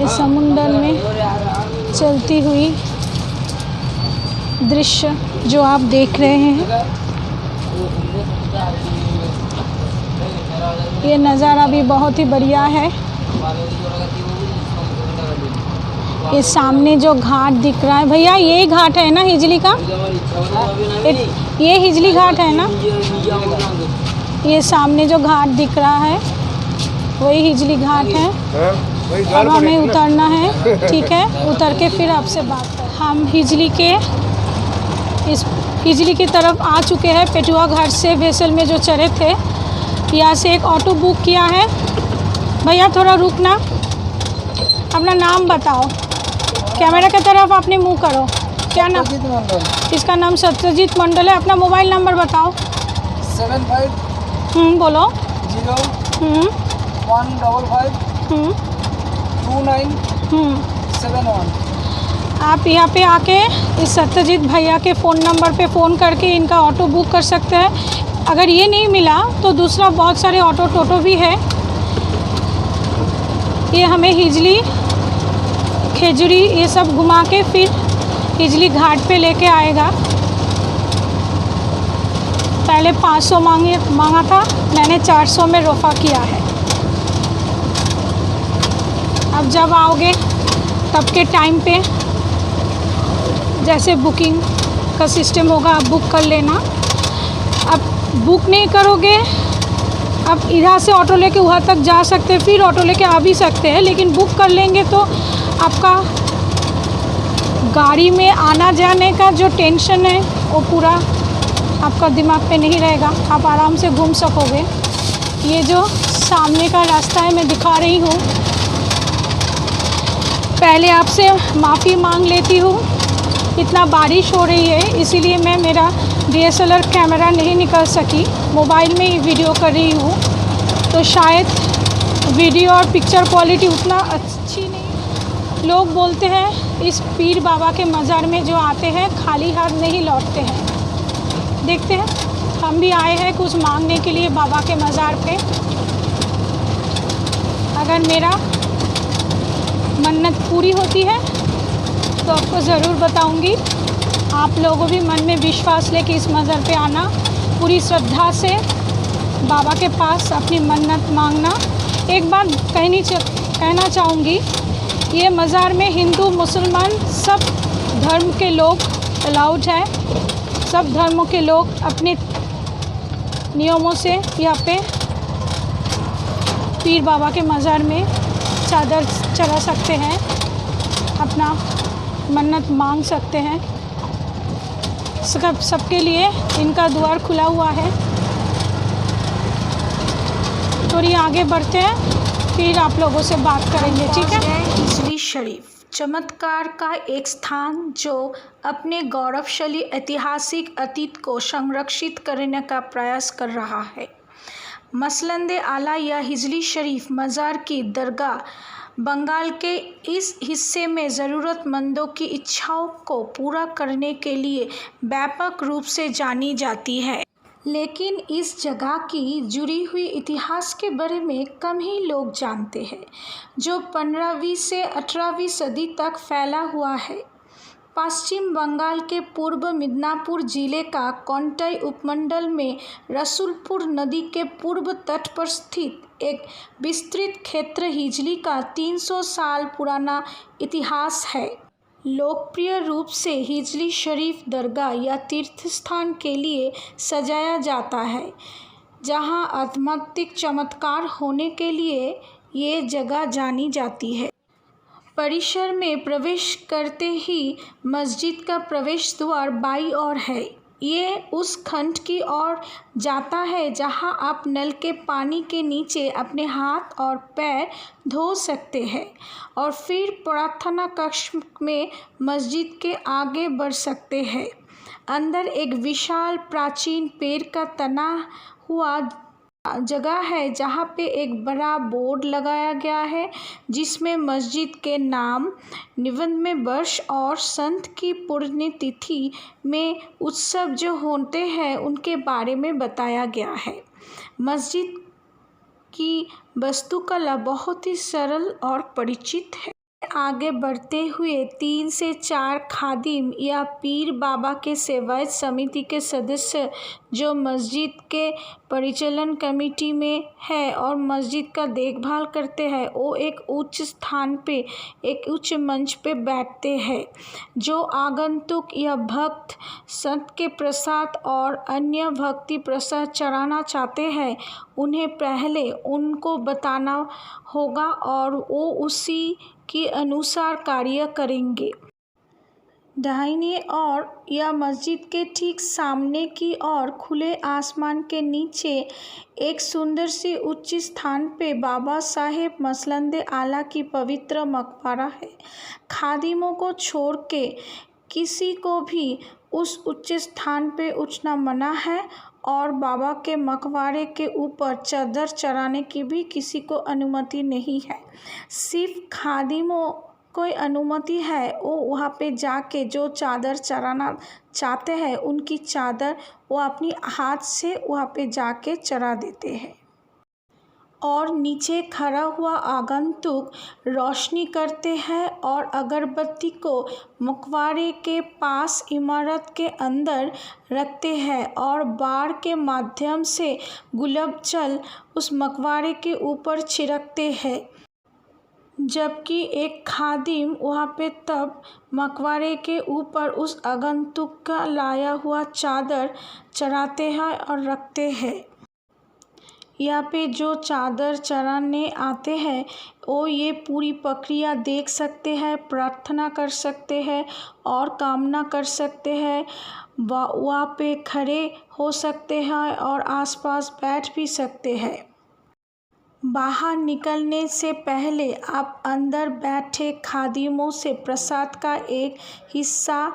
S1: इस समुंदर में चलती हुई दृश्य जो आप देख रहे हैं, ये नज़ारा भी बहुत ही बढ़िया है। ये सामने जो घाट दिख रहा है, भैया यही घाट है ना हिजली का? ये हिजली घाट है ना? ये सामने जो घाट दिख रहा है वही हिजली घाट है। अब हमें उतरना है, ठीक है? उतर के फिर आपसे बात करें। हम हिजली की तरफ आ चुके हैं। पेटुआ घाट से वेसल में जो चढ़े थे, यहाँ से एक ऑटो बुक किया है। भैया थोड़ा रुकना, अपना नाम बताओ, कैमरा की तरफ अपने मुंह करो। क्या नाम? इसका नाम सत्यजीत मंडल है। अपना मोबाइल नंबर बताओ।
S2: 75
S1: बोलो।
S2: 0 155 2 2971।
S1: आप यहाँ पे आके इस सत्यजीत भैया के फ़ोन नंबर पे फ़ोन करके इनका ऑटो बुक कर सकते हैं। अगर ये नहीं मिला तो दूसरा बहुत सारे ऑटो टोटो भी है। ये हमें हिजली खेजड़ी ये सब घुमा के फिर हिजली घाट पे लेके आएगा। पहले 500 मांगा था, मैंने 400 में रफ़ा किया है। अब जब आओगे तब के टाइम पे जैसे बुकिंग का सिस्टम होगा आप बुक कर लेना। अब बुक नहीं करोगे, अब इधर से ऑटो लेके वहाँ तक जा सकते हैं, फिर ऑटो लेके आ भी सकते हैं, लेकिन बुक कर लेंगे तो आपका गाड़ी में आना जाने का जो टेंशन है वो पूरा आपका दिमाग पे नहीं रहेगा, आप आराम से घूम सकोगे। ये जो सामने का रास्ता है मैं दिखा रही हूँ। पहले आपसे माफ़ी मांग लेती हूँ, इतना बारिश हो रही है इसीलिए मैं मेरा DSLR कैमरा नहीं निकल सकी, मोबाइल में ही वीडियो कर रही हूँ, तो शायद वीडियो और पिक्चर क्वालिटी उतना अच्छी नहीं। लोग बोलते हैं इस पीर बाबा के मज़ार में जो आते हैं खाली हाथ नहीं लौटते हैं। देखते हैं, हम भी आए हैं कुछ मांगने के लिए बाबा के मज़ार पे। अगर मेरा मन्नत पूरी होती है तो आपको ज़रूर बताऊंगी। आप लोगों भी मन में विश्वास लेके इस मज़ार पे आना, पूरी श्रद्धा से बाबा के पास अपनी मन्नत मांगना। एक बात कहना चाहूँगी, ये मज़ार में हिंदू मुसलमान सब धर्म के लोग अलाउड है। सब धर्मों के लोग अपने नियमों से यहाँ पे पीर बाबा के मज़ार में चादर चढ़ा सकते हैं, अपना मन्नत मांग सकते हैं। सबके लिए इनका द्वार खुला हुआ है। थोड़ी आगे बढ़ते हैं, फिर आप लोगों से बात करेंगे, ठीक है। हिजली शरीफ चमत्कार का एक स्थान जो अपने गौरवशाली ऐतिहासिक अतीत को संरक्षित करने का प्रयास कर रहा है। मसलंद आला या हिजली शरीफ मज़ार की दरगाह बंगाल के इस हिस्से में ज़रूरतमंदों की इच्छाओं को पूरा करने के लिए व्यापक रूप से जानी जाती है, लेकिन इस जगह की जुड़ी हुई इतिहास के बारे में कम ही लोग जानते हैं, जो 15वीं से 18वीं सदी तक फैला हुआ है। पश्चिम बंगाल के पूर्व मिदनापुर जिले का कोंटाई उपमंडल में रसूलपुर नदी के पूर्व तट पर स्थित एक विस्तृत क्षेत्र हिजली का 300 साल पुराना इतिहास है। लोकप्रिय रूप से हिजली शरीफ दरगाह या तीर्थ स्थान के लिए सजाया जाता है, जहां आध्यात्मिक चमत्कार होने के लिए ये जगह जानी जाती है। परिसर में प्रवेश करते ही मस्जिद का प्रवेश द्वार बाईं ओर है। ये उस खंड की ओर जाता है जहां आप नल के पानी के नीचे अपने हाथ और पैर धो सकते हैं और फिर प्रार्थना कक्ष में मस्जिद के आगे बढ़ सकते हैं। अंदर एक विशाल प्राचीन पेड़ का तना हुआ जगह है जहाँ पे एक बड़ा बोर्ड लगाया गया है जिसमें मस्जिद के नाम, निबंध में वर्ष और संत की पुण्यतिथि में उत्सव जो होते हैं उनके बारे में बताया गया है। मस्जिद की वास्तुकला बहुत ही सरल और परिचित है। आगे बढ़ते हुए 3 से 4 खादिम या पीर बाबा के सेवायत समिति के सदस्य जो मस्जिद के परिचालन कमेटी में है और मस्जिद का देखभाल करते हैं, वो एक उच्च स्थान पे एक उच्च मंच पे बैठते हैं। जो आगंतुक या भक्त संत के प्रसाद और अन्य भक्ति प्रसाद चढ़ाना चाहते हैं, उन्हें पहले उनको बताना होगा और वो उसी के अनुसार कार्य करेंगे। दाहिनी ओर या मस्जिद के ठीक सामने की ओर खुले आसमान के नीचे एक सुंदर सी उच्च स्थान पे बाबा साहेब मसलंद आला की पवित्र मकबरा है। खादिमों को छोड़ के किसी को भी उस उच्च स्थान पे उठना मना है और बाबा के मकबरे के ऊपर चादर चढ़ाने की भी किसी को अनुमति नहीं है। सिर्फ खादिमों को अनुमति है, वो वहाँ पे जाके जो चादर चढ़ाना चाहते हैं उनकी चादर वो अपनी हाथ से वहाँ पे जाके चढ़ा देते हैं। और नीचे खड़ा हुआ आगंतुक रोशनी करते हैं और अगरबत्ती को मकबरे के पास इमारत के अंदर रखते हैं और बाड़ के माध्यम से गुलाब जल उस मकबरे के ऊपर छिड़कते हैं। जबकि एक खादिम वहाँ पे तब मकबरे के ऊपर उस आगंतुक का लाया हुआ चादर चढ़ाते हैं और रखते हैं। यहाँ पे जो चादर चढ़ाने आते हैं वो ये पूरी प्रक्रिया देख सकते हैं, प्रार्थना कर सकते हैं और कामना कर सकते हैं। वहाँ पे खड़े हो सकते हैं और आसपास बैठ भी सकते हैं। बाहर निकलने से पहले आप अंदर बैठे खादिमों से प्रसाद का एक हिस्सा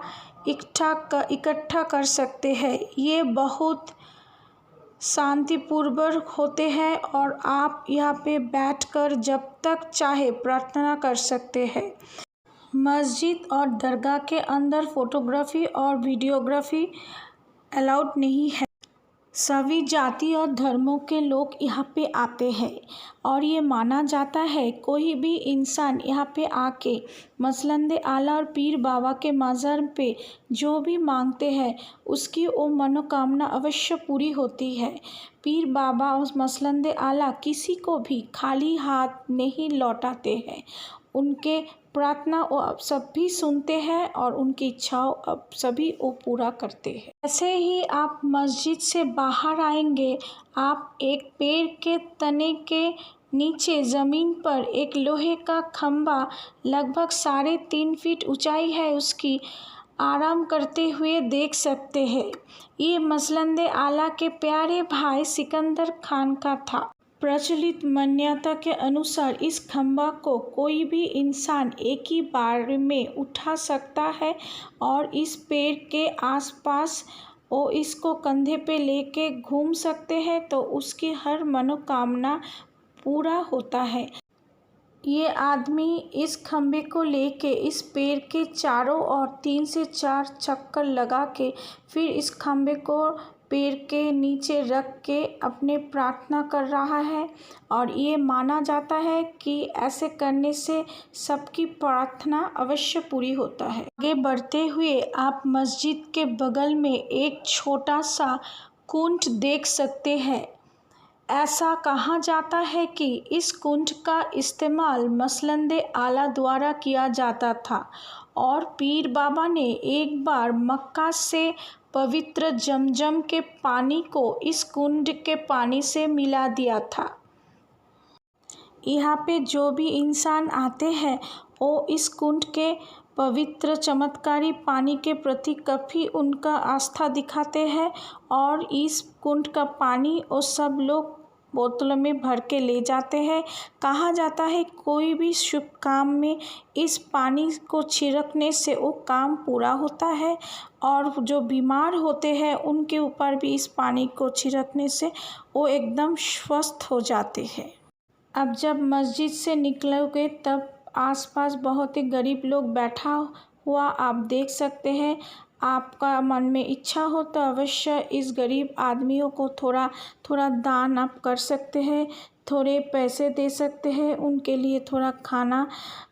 S1: इकट्ठा कर सकते हैं। ये बहुत शांतिपूर्वक होते हैं और आप यहाँ पे बैठकर जब तक चाहे प्रार्थना कर सकते हैं। मस्जिद और दरगाह के अंदर फोटोग्राफी और वीडियोग्राफी अलाउड नहीं है। सभी जाति और धर्मों के लोग यहाँ पे आते हैं और ये माना जाता है कोई भी इंसान यहाँ पे आके मसलंद आला और पीर बाबा के मज़ार पे जो भी मांगते हैं उसकी वो मनोकामना अवश्य पूरी होती है। पीर बाबा उस मसलंद आला किसी को भी खाली हाथ नहीं लौटाते हैं। उनके प्रार्थना वो अब सभी सुनते हैं और उनकी इच्छाओं अब सभी वो पूरा करते हैं। जैसे ही आप मस्जिद से बाहर आएंगे आप एक पेड़ के तने के नीचे ज़मीन पर एक लोहे का खंभा लगभग 3.5 फीट ऊंचाई है उसकी आराम करते हुए देख सकते हैं। ये मसलंद आला के प्यारे भाई सिकंदर खान का था। प्रचलित मान्यता के अनुसार इस खंभा को कोई भी इंसान एक ही बार में उठा सकता है और इस पेड़ के आसपास वो इसको कंधे पे लेके घूम सकते हैं तो उसकी हर मनोकामना पूरा होता है। ये आदमी इस खंभे को लेके इस पेड़ के चारों ओर 3 से 4 चक्कर लगा के फिर इस खंभे को पेड़ के नीचे रख के अपने प्रार्थना कर रहा है और ये माना जाता है कि ऐसे करने से सबकी प्रार्थना अवश्य पूरी होता है। आगे बढ़ते हुए आप मस्जिद के बगल में एक छोटा सा कुंड देख सकते हैं। ऐसा कहा जाता है कि इस कुंड का इस्तेमाल मसलंद आला द्वारा किया जाता था और पीर बाबा ने एक बार मक्का से पवित्र जमजम के पानी को इस कुंड के पानी से मिला दिया था। यहाँ पे जो भी इंसान आते हैं वो इस कुंड के पवित्र चमत्कारी पानी के प्रति काफ़ी उनका आस्था दिखाते हैं और इस कुंड का पानी वो सब लोग बोतलों में भर के ले जाते हैं। कहा जाता है कोई भी शुभ काम में इस पानी को छिड़कने से वो काम पूरा होता है और जो बीमार होते हैं उनके ऊपर भी इस पानी को छिड़कने से वो एकदम स्वस्थ हो जाते हैं। अब जब मस्जिद से निकलोगे तब आसपास बहुत ही गरीब लोग बैठा हुआ आप देख सकते हैं। आपका मन में इच्छा हो तो अवश्य इस गरीब आदमियों को थोड़ा थोड़ा दान आप कर सकते हैं, थोड़े पैसे दे सकते हैं, उनके लिए थोड़ा खाना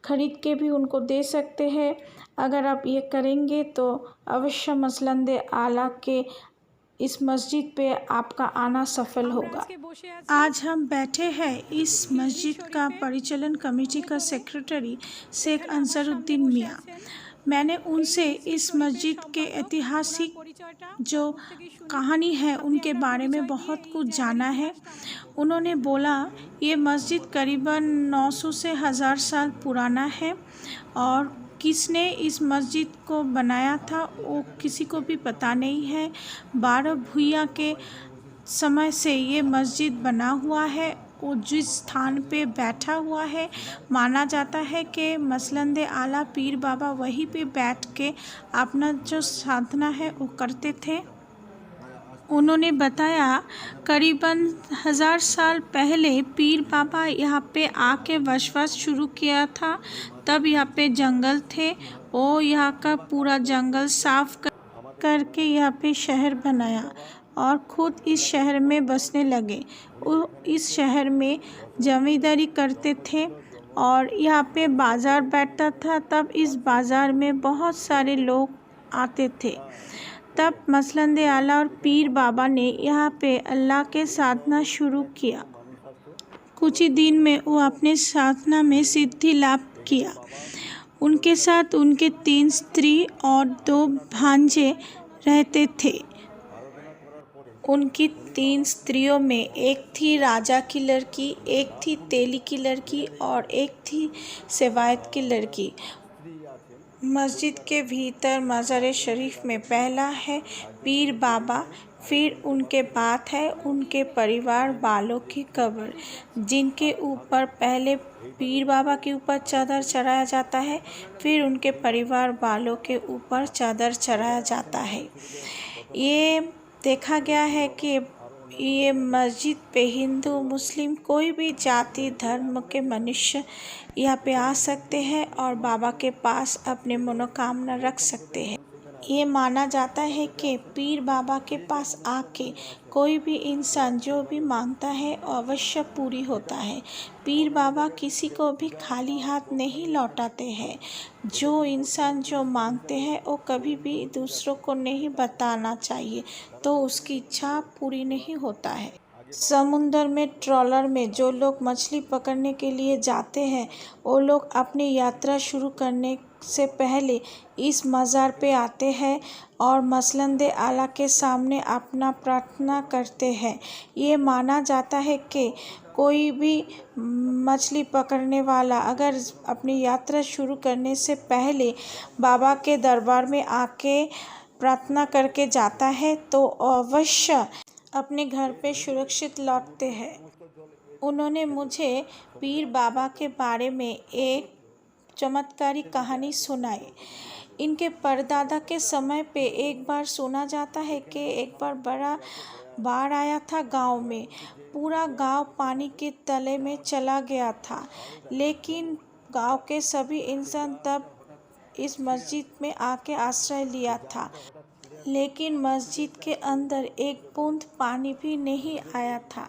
S1: खरीद के भी उनको दे सकते हैं। अगर आप ये करेंगे तो अवश्य मसलंद आला के इस मस्जिद पे आपका आना सफल होगा। आज हम बैठे हैं इस मस्जिद का परिचालन कमेटी का सेक्रेटरी शेख अंसरुद्दीन मियाँ। मैंने उनसे इस मस्जिद के ऐतिहासिक जो कहानी है उनके बारे में बहुत कुछ जाना है। उन्होंने बोला ये मस्जिद करीबन 900 से 1000 साल पुराना है और किसने इस मस्जिद को बनाया था वो किसी को भी पता नहीं है। 12 भूइयाँ के समय से ये मस्जिद बना हुआ है। वो जिस स्थान पे बैठा हुआ है माना जाता है कि मसलंद आला पीर बाबा वहीं पे बैठ के अपना जो साधना है वो करते थे। उन्होंने बताया करीबन 1000 साल पहले पीर बाबा यहाँ पे आके बसवास शुरू किया था। तब यहाँ पे जंगल थे और यहाँ का पूरा जंगल साफ करके यहाँ पे शहर बनाया और ख़ुद इस शहर में बसने लगे। वो इस शहर में जमींदारी करते थे और यहाँ पे बाज़ार बैठता था। तब इस बाज़ार में बहुत सारे लोग आते थे। तब मसलंद आला और पीर बाबा ने यहाँ पे अल्लाह के साधना शुरू किया। कुछ ही दिन में वो अपने साधना में सिद्धि लाभ किया। उनके साथ उनके 3 स्त्री और 2 भांजे रहते थे। उनकी 3 स्त्रियों में एक थी राजा की लड़की, एक थी तेली की लड़की और एक थी सेवायत की लड़की। मस्जिद के भीतर मज़ार शरीफ में पहला है पीर बाबा, फिर उनके बाद है उनके परिवार वालों की कब्र, जिनके ऊपर पहले पीर बाबा के ऊपर चादर चढ़ाया जाता है, फिर उनके परिवार वालों के ऊपर चादर चढ़ाया जाता है। ये देखा गया है कि ये मस्जिद पे हिंदू मुस्लिम कोई भी जाति धर्म के मनुष्य यहाँ पे आ सकते हैं और बाबा के पास अपने मनोकामना रख सकते हैं। ये माना जाता है कि पीर बाबा के पास आके कोई भी इंसान जो भी मांगता है अवश्य पूरी होता है। पीर बाबा किसी को भी खाली हाथ नहीं लौटाते हैं। जो इंसान जो मांगते हैं वो कभी भी दूसरों को नहीं बताना चाहिए, तो उसकी इच्छा पूरी नहीं होता है। समुंदर में ट्रॉलर में जो लोग मछली पकड़ने के लिए जाते हैं, वो लोग अपनी यात्रा शुरू करने से पहले इस मज़ार पे आते हैं और मसलंद आला के सामने अपना प्रार्थना करते हैं। ये माना जाता है कि कोई भी मछली पकड़ने वाला अगर अपनी यात्रा शुरू करने से पहले बाबा के दरबार में आके प्रार्थना करके जाता है तो अवश्य अपने घर पे सुरक्षित लौटते हैं। उन्होंने मुझे पीर बाबा के बारे में एक चमत्कारी कहानी सुनाई। इनके परदादा के समय पे एक बार सुना जाता है कि एक बार बड़ा बाढ़ आया था गांव में। पूरा गांव पानी के तले में चला गया था, लेकिन गांव के सभी इंसान तब इस मस्जिद में आके आश्रय लिया था। लेकिन मस्जिद के अंदर एक बूंद पानी भी नहीं आया था।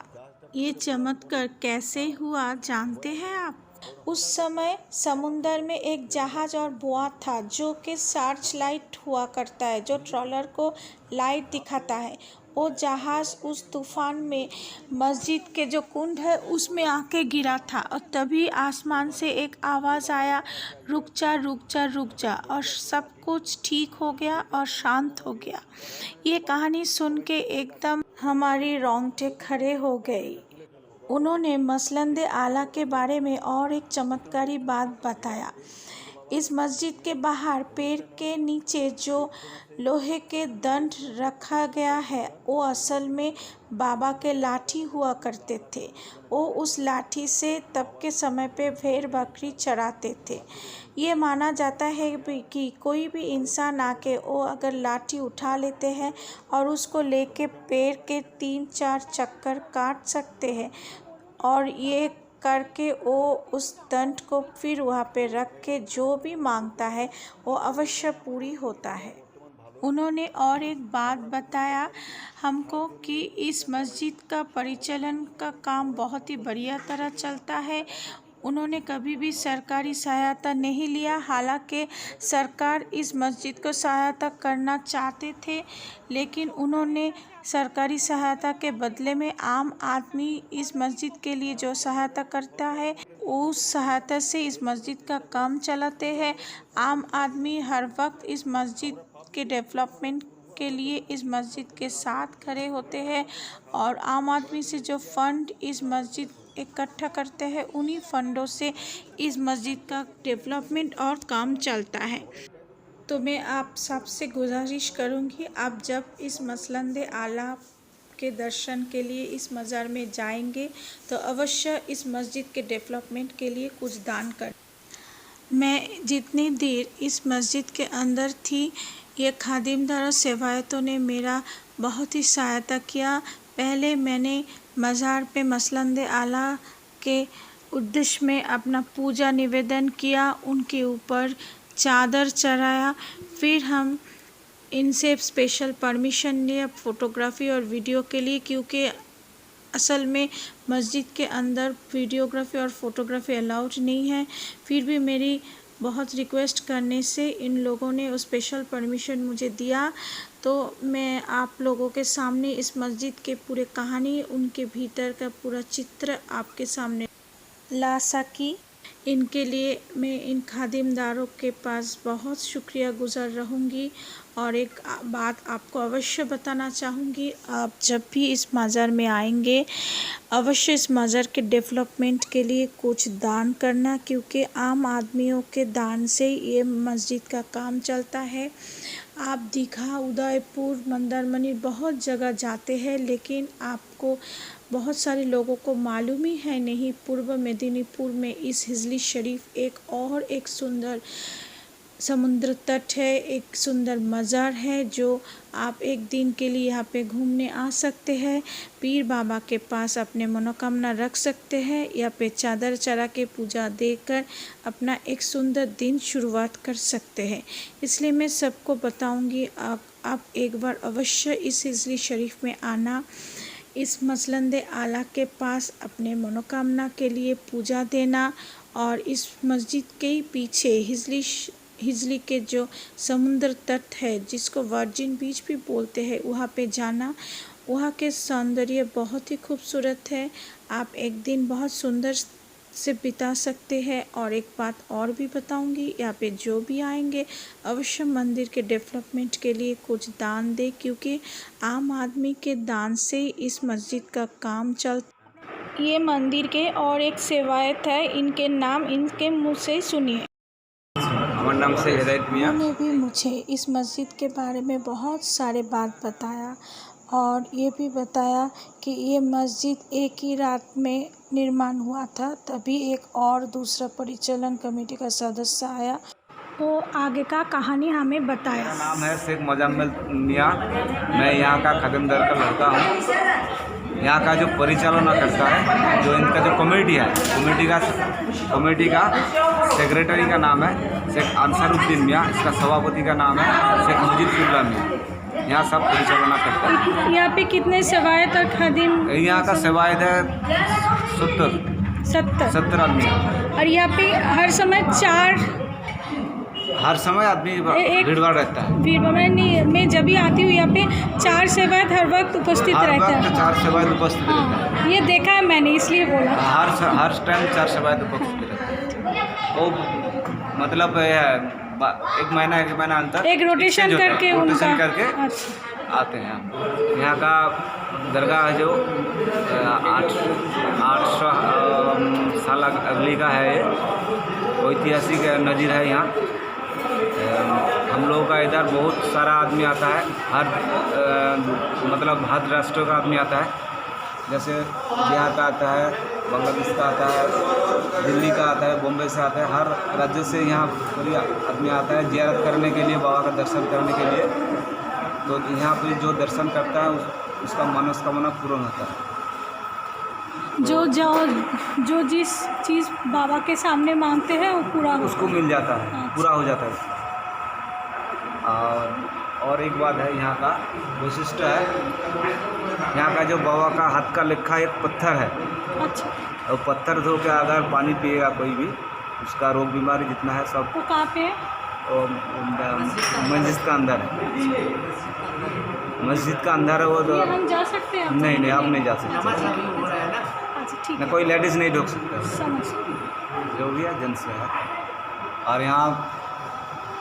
S1: ये चमत्कार कैसे हुआ जानते हैं आप? उस समय समुंदर में एक जहाज और बुआ था जो कि सार्च लाइट हुआ करता है, जो ट्रॉलर को लाइट दिखाता है। वो जहाज़ उस तूफान में मस्जिद के जो कुंड है उसमें आके गिरा था और तभी आसमान से एक आवाज़ आया, रुक जा रुक जा रुक जा, और सब कुछ ठीक हो गया और शांत हो गया। ये कहानी सुन के एकदम हमारी रोंगटे खड़े हो गई। उन्होंने मसलंद आला के बारे में और एक चमत्कारी बात बताया। इस मस्जिद के बाहर पेड़ के नीचे जो लोहे के दंड रखा गया है वो असल में बाबा के लाठी हुआ करते थे। वो उस लाठी से तब के समय पे भेड़ बकरी चराते थे। ये माना जाता है कि कोई भी इंसान आके वो अगर लाठी उठा लेते हैं और उसको लेके पेड़ के 3-4 चक्कर काट सकते हैं और ये करके वो उस दंड को फिर वहाँ पे रख के जो भी मांगता है वो अवश्य पूरी होता है। उन्होंने और एक बात बताया हमको कि इस मस्जिद का परिचालन का काम बहुत ही बढ़िया तरह चलता है। उन्होंने कभी भी सरकारी सहायता नहीं लिया। हालांकि सरकार इस मस्जिद को सहायता करना चाहते थे, लेकिन उन्होंने सरकारी सहायता के बदले में आम आदमी इस मस्जिद के लिए जो सहायता करता है उस सहायता से इस मस्जिद का काम चलाते हैं। आम आदमी हर वक्त इस मस्जिद के डेवलपमेंट के लिए इस मस्जिद के साथ खड़े होते हैं और आम आदमी से जो फंड इस मस्जिद इकट्ठा करते हैं उन्हीं फंडों से इस मस्जिद का डेवलपमेंट और काम चलता है। तो मैं आप सबसे गुजारिश करूंगी, आप जब इस मसलंद आला के दर्शन के लिए इस मज़ार में जाएंगे तो अवश्य इस मस्जिद के डेवलपमेंट के लिए कुछ दान करें। मैं जितनी देर इस मस्जिद के अंदर थी ये खादिमदार और सेवायतों ने मेरा बहुत ही सहायता किया। पहले मैंने मज़ार पे मसलंद आला के उद्देश्य में अपना पूजा निवेदन किया, उनके ऊपर चादर चढ़ाया। फिर हम इनसे स्पेशल परमिशन लिए फ़ोटोग्राफ़ी और वीडियो के लिए, क्योंकि असल में मस्जिद के अंदर वीडियोग्राफी और फ़ोटोग्राफी अलाउड नहीं है। फिर भी मेरी बहुत रिक्वेस्ट करने से इन लोगों ने वो स्पेशल परमिशन मुझे दिया। तो मैं आप लोगों के सामने इस मस्जिद के पूरे कहानी, उनके भीतर का पूरा चित्र आपके सामने ला सकी। इनके लिए मैं इन खादिमदारों के पास बहुत शुक्रिया गुज़ार रहूँगी। और एक बात आपको अवश्य बताना चाहूँगी, आप जब भी इस मज़ार में आएंगे अवश्य इस मज़ार के डेवलपमेंट के लिए कुछ दान करना, क्योंकि आम आदमियों के दान से ये मस्जिद का काम चलता है। आप दीघा, उदयपुर, मंदारमनी बहुत जगह जाते हैं, लेकिन आपको बहुत सारे लोगों को मालूम ही है नहीं, पूर्व मेदिनीपुर में इस हिजली शरीफ एक सुंदर समुद्र तट है, एक सुंदर मज़ार है जो आप एक दिन के लिए यहाँ पे घूमने आ सकते हैं। पीर बाबा के पास अपने मनोकामना रख सकते हैं, या पे चादर चढ़ा के पूजा देकर अपना एक सुंदर दिन शुरुआत कर सकते हैं। इसलिए मैं सबको बताऊंगी, आप एक बार अवश्य इस हिजली शरीफ में आना, इस मसलंद आला के पास अपने मनोकामना के लिए पूजा देना, और इस मस्जिद के ही पीछे हिजली के जो समुद्र तट है, जिसको वर्जिन बीच भी बोलते हैं, वहाँ पे जाना। वहाँ के सौंदर्य बहुत ही खूबसूरत है, आप एक दिन बहुत सुंदर से बिता सकते हैं। और एक बात और भी बताऊंगी, यहाँ पे जो भी आएंगे अवश्य मंदिर के डेवलपमेंट के लिए कुछ दान दे, क्योंकि आम आदमी के दान से इस मस्जिद का काम चलता। ये मंदिर के और एक सेवायत है, इनके नाम इनके मुँह से सुनिए।
S2: हमारा नाम से हिदायत मियाँ।
S1: उन्होंने भी मुझे इस मस्जिद के बारे में बहुत सारे बात बताया, और ये भी बताया कि ये मस्जिद एक ही रात में निर्माण हुआ था। तभी एक और दूसरा परिचालन कमेटी का सदस्य आया, वो आगे का कहानी हमें बताया।
S2: मेरा नाम है शेख मुजम्मिल मियाँ, मैं यहाँ का खादिमदार का लड़का हूँ। यहाँ का जो परिचालना करता है, जो इनका जो कमेटी का सेक्रेटरी का नाम है शेख अंसारुद्दीन मियाँ, इसका सभापति का नाम है शेख मुजीबुल्लाह मियाँ। यहाँ सब परिचालना करता है।
S1: यहाँ पे कितने सेवायत और खादिम?
S2: यहाँ का सेवायत है 70 आदमी है।
S1: और यहाँ पे हर समय
S2: आदमी भीड़ भाड़ रहता है।
S1: मैं जब भी आती हूँ यहाँ पे 4 सेवायत हर वक्त उपस्थित रहता है।
S2: 4 सेवायत उपस्थित रहता है।
S1: ये देखा है मैंने, इसलिए बोला।
S2: हर टाइम 4 सेवायत उपस्थित रहता है। वो मतलब एक महीना अंतर
S1: एक रोटेशन करके
S2: आते हैं। यहाँ का दरगाह है जो 800 साल अगली का है, ये ऐतिहासिक नज़ीर है। यहाँ हम लोगों का इधर बहुत सारा आदमी आता है, मतलब हर राष्ट्रों का आदमी आता है, जैसे बिहार का आता है, बांग्लादेश का आता है, दिल्ली का आता है, बॉम्बे से आता है, हर राज्य से यहाँ पूरी आदमी आता है जियारत करने के लिए, बाबा का दर्शन करने के लिए। तो यहाँ पे जो दर्शन करता है उसका मनोकामना पूर्ण होता है।
S1: जो जिस चीज़ बाबा के सामने मांगते हैं वो पूरा
S2: उसको मिल जाता है, पूरा हो जाता है। और एक बात है, यहाँ का वैशिष्ट है, यहाँ का जो बाबा का हाथ का लिखा एक पत्थर है।
S1: अच्छा।
S2: और पत्थर धो के अगर पानी पिएगा कोई भी, उसका रोग बीमारी जितना है सब।
S1: वो कहाँ पे है?
S2: मस्जिद का अंदर है। मस्जिद का अंदर है वो। तो
S1: हम जा सकते हैं?
S2: नहीं, आप नहीं जा सकते।
S1: ठीक
S2: ना, कोई लेडीज़ नहीं ढुक सकता, जो भी है जेंट्स है। और यहाँ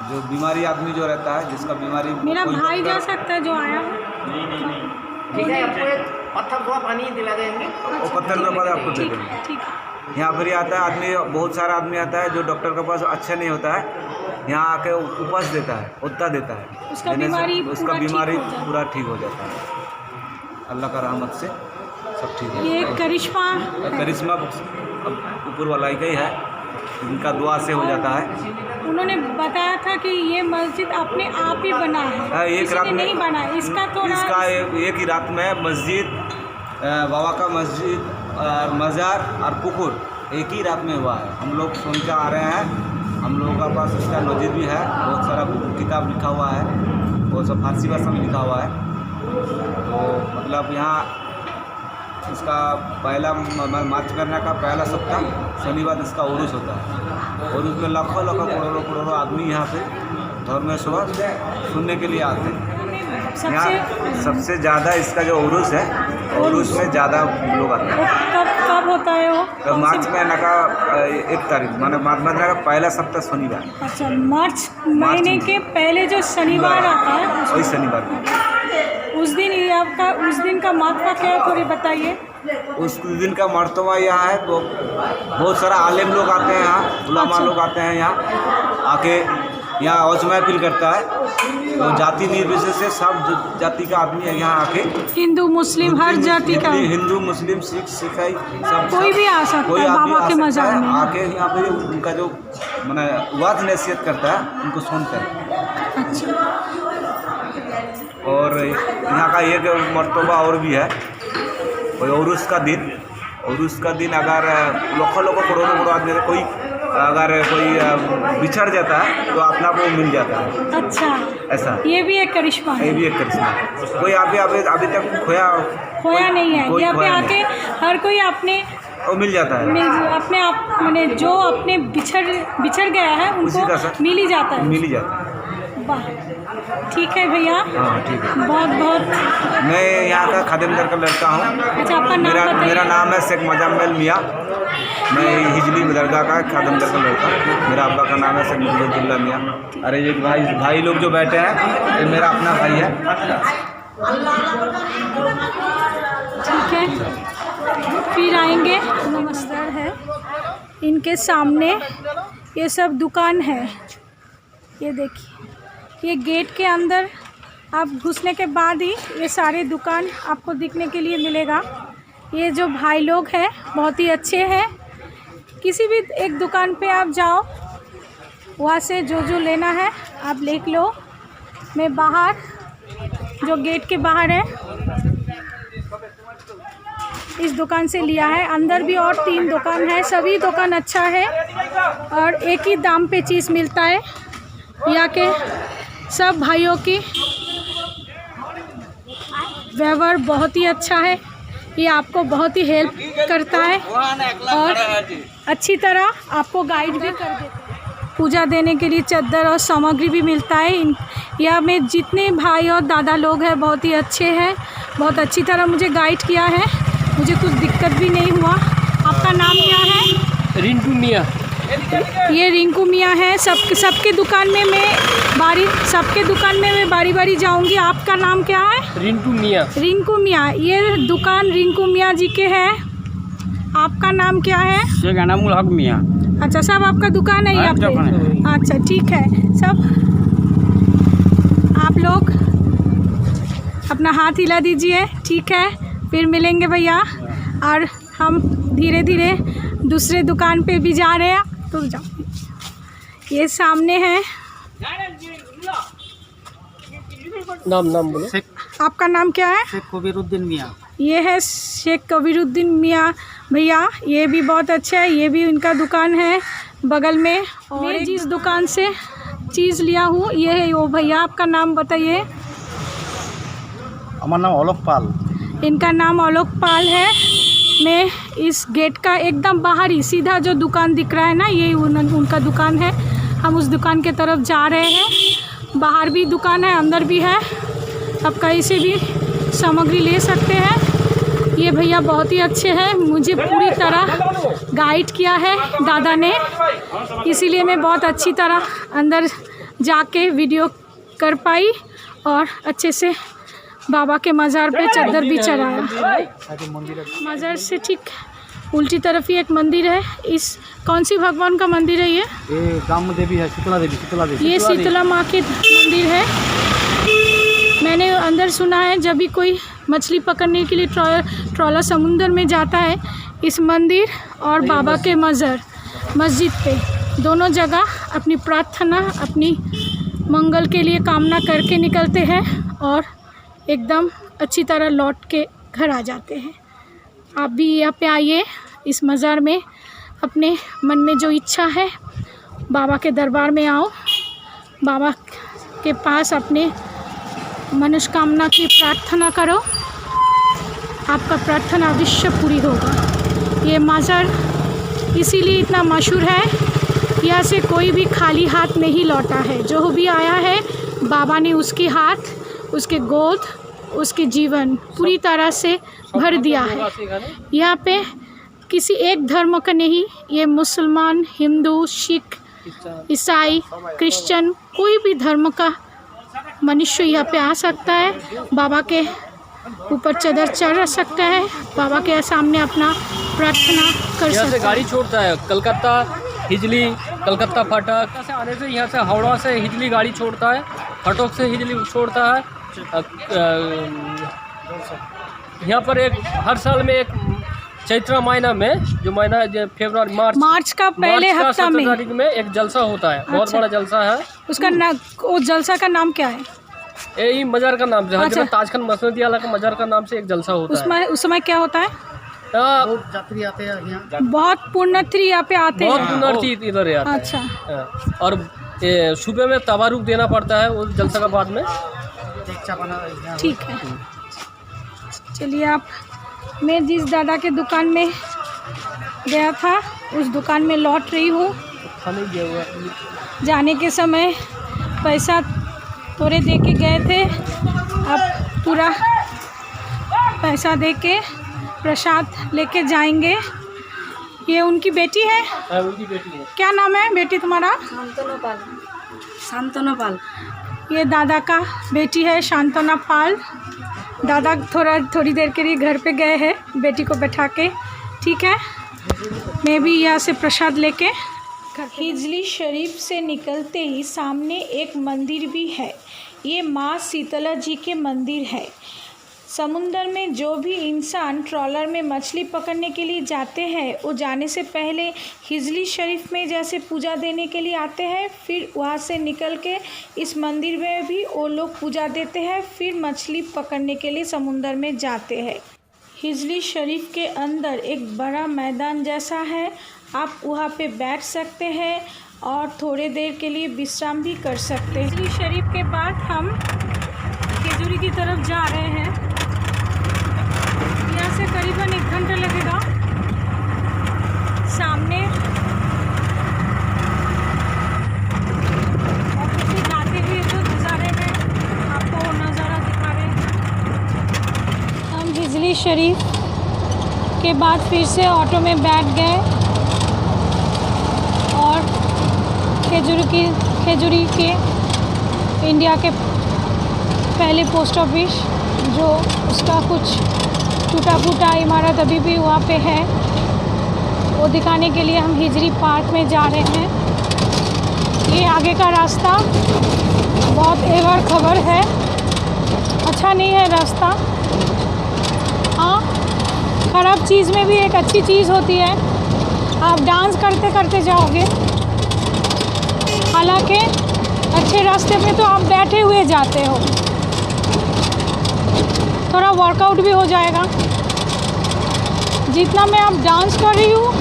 S2: जो बीमारी आदमी जो रहता है, जिसका बीमारी,
S1: मेरा भाई जा सकता है जो आया है?
S3: ठीक है, आपको एक पत्थर धोआ पानी दिला देंगे।
S2: वो पत्थर धोआ पानी आपको दे देंगे। यहाँ पर आता है आदमी, बहुत सारा आदमी आता है जो डॉक्टर के पास अच्छा नहीं होता है, यहाँ आके उपवास देता है, उत्ता देता है,
S1: उसका बीमारी
S2: पूरा ठीक हो जाता है। अल्लाह का रहमत से सब ठीक है।
S1: ये करिश्मा
S2: ऊपर वाला ही है, इनका दुआ से हो जाता है।
S1: उन्होंने बताया था कि ये मस्जिद अपने आप ही बना है,
S2: एक
S1: किसी
S2: रात
S1: ने
S2: में
S1: नहीं बना है। इसका थोड़ा
S2: इसका एक ही रात में मस्जिद, बाबा का मस्जिद और मज़ार और पुकुर एक ही रात में हुआ है। हम लोग सुन के आ रहे हैं, हम लोगों का पास इसका मस्जिद भी है, बहुत सारा किताब लिखा हुआ है, बहुत सा फारसी भाषा में लिखा हुआ है। तो मतलब यहाँ इसका पहला मार्च करने का पहला सप्ताह शनिवार इसका उरूस होता है, और उसमें लाखों करोड़ों आदमी यहाँ पे धर्मेश्वर सुनने के लिए आते हैं। यहाँ सबसे ज़्यादा इसका जो उरूस है, उरूस में ज़्यादा लोग आते हैं।
S1: कब होता है वो?
S2: तो मार्च महीने का 1 तारीख, माने मार्च महीने का पहला सप्ताह शनिवार।
S1: अच्छा, मार्च महीने के पहले जो शनिवार आता है
S2: वही शनिवार में।
S1: उस दिन ये आपका, उस दिन का महत्व क्या है, थोड़ी बताइए।
S2: उस दिन का मर्तबा यहाँ है, तो बहुत सारा आलिम लोग आते हैं यहाँ, उलमा लोग आते हैं यहाँ आके, यहाँ औज महफिल करता है। तो जाति निर्विशेष से सब जाति का आदमी है यहाँ आके,
S1: हिंदू मुस्लिम हर जाति का,
S2: हिंदू मुस्लिम सिख ईसाई सब,
S1: कोई भी आ सकता है बाबा के मज़ार में
S2: आके यहाँ पे उनका जो माने वाज नसीहत करता है उनको सुनते हैं।
S1: अच्छा,
S2: और यहाँ का एक मर्तबा और भी है, उरूस का दिन, उरूस का दिन अगर लाखों करोड़ों आदमी, कोई अगर कोई बिछड़ जाता है तो अपना को मिल जाता है।
S1: अच्छा,
S2: ऐसा
S1: ये भी एक करिश्मा है।
S2: ये भी एक करिश्मा है। कोई अभी तक खोया
S1: नहीं है। यहाँ पे आके हर कोई अपने
S2: वो मिल जाता है,
S1: अपने आप मैंने जो अपने बिछड़ गया है उनको मिल ही जाता है। वाह, ठीक है भैया।
S2: हाँ ठीक है।
S1: बहुत
S2: मैं यहाँ का खादिमदार का लड़का हूँ।
S1: अच्छा, आपका नाम बताइए।
S2: मेरा नाम है शेख मुजम्मिल मियाँ। मैं हिजली दरगाह का खादिमदार का लड़का हूँ। मेरा अब्बा का नाम है शेख मुजम्मिल मियाँ। अरे ये भाई लोग जो बैठे हैं, ये मेरा अपना भाई है।
S1: ठीक है, फिर आएंगे। नमस्कार है, इनके सामने ये सब दुकान है। ये देखिए, ये गेट के अंदर आप घुसने के बाद ही ये सारे दुकान आपको दिखने के लिए मिलेगा। ये जो भाई लोग हैं बहुत ही अच्छे हैं। किसी भी एक दुकान पे आप जाओ, वहाँ से जो लेना है आप ले लो। मैं बाहर, जो गेट के बाहर है, इस दुकान से लिया है। अंदर भी और 3 दुकान है, सभी दुकान अच्छा है और एक ही दाम पे चीज़ मिलता है। यहाँ के सब भाइयों की व्यवहार बहुत ही अच्छा है। ये आपको बहुत ही हेल्प करता है और अच्छी तरह आपको गाइड भी कर देता है। पूजा देने के लिए चादर और सामग्री भी मिलता है। यहाँ में जितने भाई और दादा लोग हैं बहुत ही अच्छे हैं, बहुत अच्छी तरह मुझे गाइड किया है, मुझे कुछ दिक्कत भी नहीं हुआ। आपका नाम क्या है?
S4: रिंकू मियाँ।
S1: ये रिंकू मियाँ है। सबके दुकान में मैं बारी बारी जाऊंगी। आपका नाम क्या है?
S4: रिंकू मियाँ।
S1: रिंकू मियाँ, ये दुकान रिंकू मियाँ जी के है। आपका नाम क्या है?
S4: शेख अनामुल हक मियाँ।
S1: अच्छा, सब आपका दुकान है यहाँ पे? अच्छा, ठीक है। सब आप लोग अपना हाथ हिला दीजिए, ठीक है। फिर मिलेंगे भैया। और हम धीरे धीरे दूसरे दुकान पे भी जा रहे हैं, तो जाओ। ये सामने है।
S4: नाम बोलो।
S1: आपका नाम क्या है?
S4: शेख कबीरुद्दीन मियाँ।
S1: ये है शेख कबीरुद्दीन मियाँ भैया, ये भी बहुत अच्छा है। ये भी इनका दुकान है बगल में। और मैं जिस दुकान से चीज़ लिया हूँ ये है वो भैया। आपका नाम बताइए।
S4: हमारा नाम आलोक पाल।
S1: इनका नाम आलोक पाल है। मैं इस गेट का एकदम बाहर ही सीधा जो दुकान दिख रहा है ना, ये उनका दुकान है। हम उस दुकान के तरफ जा रहे हैं। बाहर भी दुकान है, अंदर भी है। आप कहीं से भी सामग्री ले सकते हैं। ये भैया बहुत ही अच्छे हैं, मुझे पूरी तरह गाइड किया है दादा ने, इसीलिए मैं बहुत अच्छी तरह अंदर जाके वीडियो कर पाई और अच्छे से बाबा के मज़ार पे चादर भी चढ़ाया। मज़ार से ठीक उल्टी तरफ ही एक मंदिर है। इस कौन सी भगवान का मंदिर है? ये
S4: गाम देवी है, शीतला देवी।
S1: ये शीतला माँ के मंदिर है। मैंने अंदर सुना है जब भी कोई मछली पकड़ने के लिए ट्रॉलर समुंदर में जाता है, इस मंदिर और बाबा के मज़ार मस्जिद पे दोनों जगह अपनी प्रार्थना, अपनी मंगल के लिए कामना करके निकलते हैं और एकदम अच्छी तरह लौट के घर आ जाते हैं। आप भी यहाँ पे आइए, इस मज़ार में अपने मन में जो इच्छा है बाबा के दरबार में आओ, बाबा के पास अपने मनोकामना की प्रार्थना करो, आपका प्रार्थना अवश्य पूरी होगा। ये मज़ार इसीलिए इतना मशहूर है, यहाँ से कोई भी खाली हाथ नहीं लौटा है। जो भी आया है बाबा ने उसके हाथ, उसके गोद, उसके जीवन पूरी तरह से भर दिया है। यहाँ पे किसी एक धर्म का नहीं, ये मुसलमान, हिंदू, सिख, ईसाई, क्रिश्चियन, कोई भी धर्म का मनुष्य यहाँ पे आ सकता है। बाबा के ऊपर चादर चढ़ सकता है, बाबा के सामने अपना प्रार्थना कर सकता है।
S5: यहाँ से गाड़ी छोड़ता है कलकत्ता हिजली, कलकत्ता फाटक से आने से, यहाँ से हावड़ा से हिजली गाड़ी छोड़ता है, फाटक से हिजली छोड़ता है। यहाँ पर एक हर साल में एक चैत्र महीना में, जो महीना फरवरी मार्च
S1: का पहले हफ्ता में
S5: तारीख में एक जलसा होता है। बहुत बड़ा जलसा है।
S1: उसका वो जलसा का नाम क्या है?
S5: यही मज़ार का नाम से, हज़रत ताजखान मसनदी आला का मज़ार का नाम से एक जलसा होता है।
S1: उस समय क्या होता है?
S4: यात्री आते हैं यहाँ,
S1: बहुत पुण्यर्थी यहाँ पे आते हैं।
S5: बहुत पुण्यर्थी इधर आते हैं।
S1: अच्छा।
S5: और सुबह में तबारुक देना पड़ता है उस जलसा के बाद में।
S1: ठीक है, चलिए। आप, मैं जिस दादा के दुकान में गया था उस दुकान में लौट रही हूँ। जाने के समय पैसा थोड़े दे के गए थे, अब पूरा पैसा दे के प्रसाद लेके जाएंगे। ये उनकी बेटी है?
S5: उनकी बेटी है।
S1: क्या नाम है बेटी तुम्हारा?
S6: शांतना पाल।
S1: ये दादा का बेटी है, शांतना पाल। दादा थोड़ी देर के लिए घर पे गए हैं बेटी को बैठा के। ठीक है, मैं भी यहाँ से प्रसाद लेके। हिजली शरीफ से निकलते ही सामने एक मंदिर भी है। ये माँ शीतला जी के मंदिर है। समुंदर में जो भी इंसान ट्रॉलर में मछली पकड़ने के लिए जाते हैं, वो जाने से पहले हिजली शरीफ में जैसे पूजा देने के लिए आते हैं, फिर वहाँ से निकल के इस मंदिर में भी वो लोग पूजा देते हैं, फिर मछली पकड़ने के लिए समुंदर में जाते हैं। हिजली शरीफ के अंदर एक बड़ा मैदान जैसा है, आप वहाँ पे बैठ सकते हैं और थोड़े देर के लिए विश्राम भी कर सकते हैं। हिजली शरीफ के बाद हम खेजूरी की तरफ जा रहे हैं। यहाँ से करीबन 1 घंटा लगेगा। सामने ऑटो से जाते हुए जो नज़ारे में आपको नज़ारा दिखा रहे हैं। हम हिजली शरीफ के बाद फिर से ऑटो में बैठ गए और खेजूरी के इंडिया के पहले पोस्ट ऑफिस, जो उसका कुछ टूटा फूटा इमारत अभी भी वहाँ पे है, वो दिखाने के लिए हम हिजरी पार्क में जा रहे हैं। ये आगे का रास्ता बहुत एवर खबर है, अच्छा नहीं है रास्ता। हाँ, ख़राब चीज़ में भी एक अच्छी चीज़ होती है, आप डांस करते करते जाओगे। हालांकि अच्छे रास्ते पे तो आप बैठे हुए जाते हो, थोड़ा वर्कआउट भी हो जाएगा। जितना मैं अब डांस कर रही हूँ,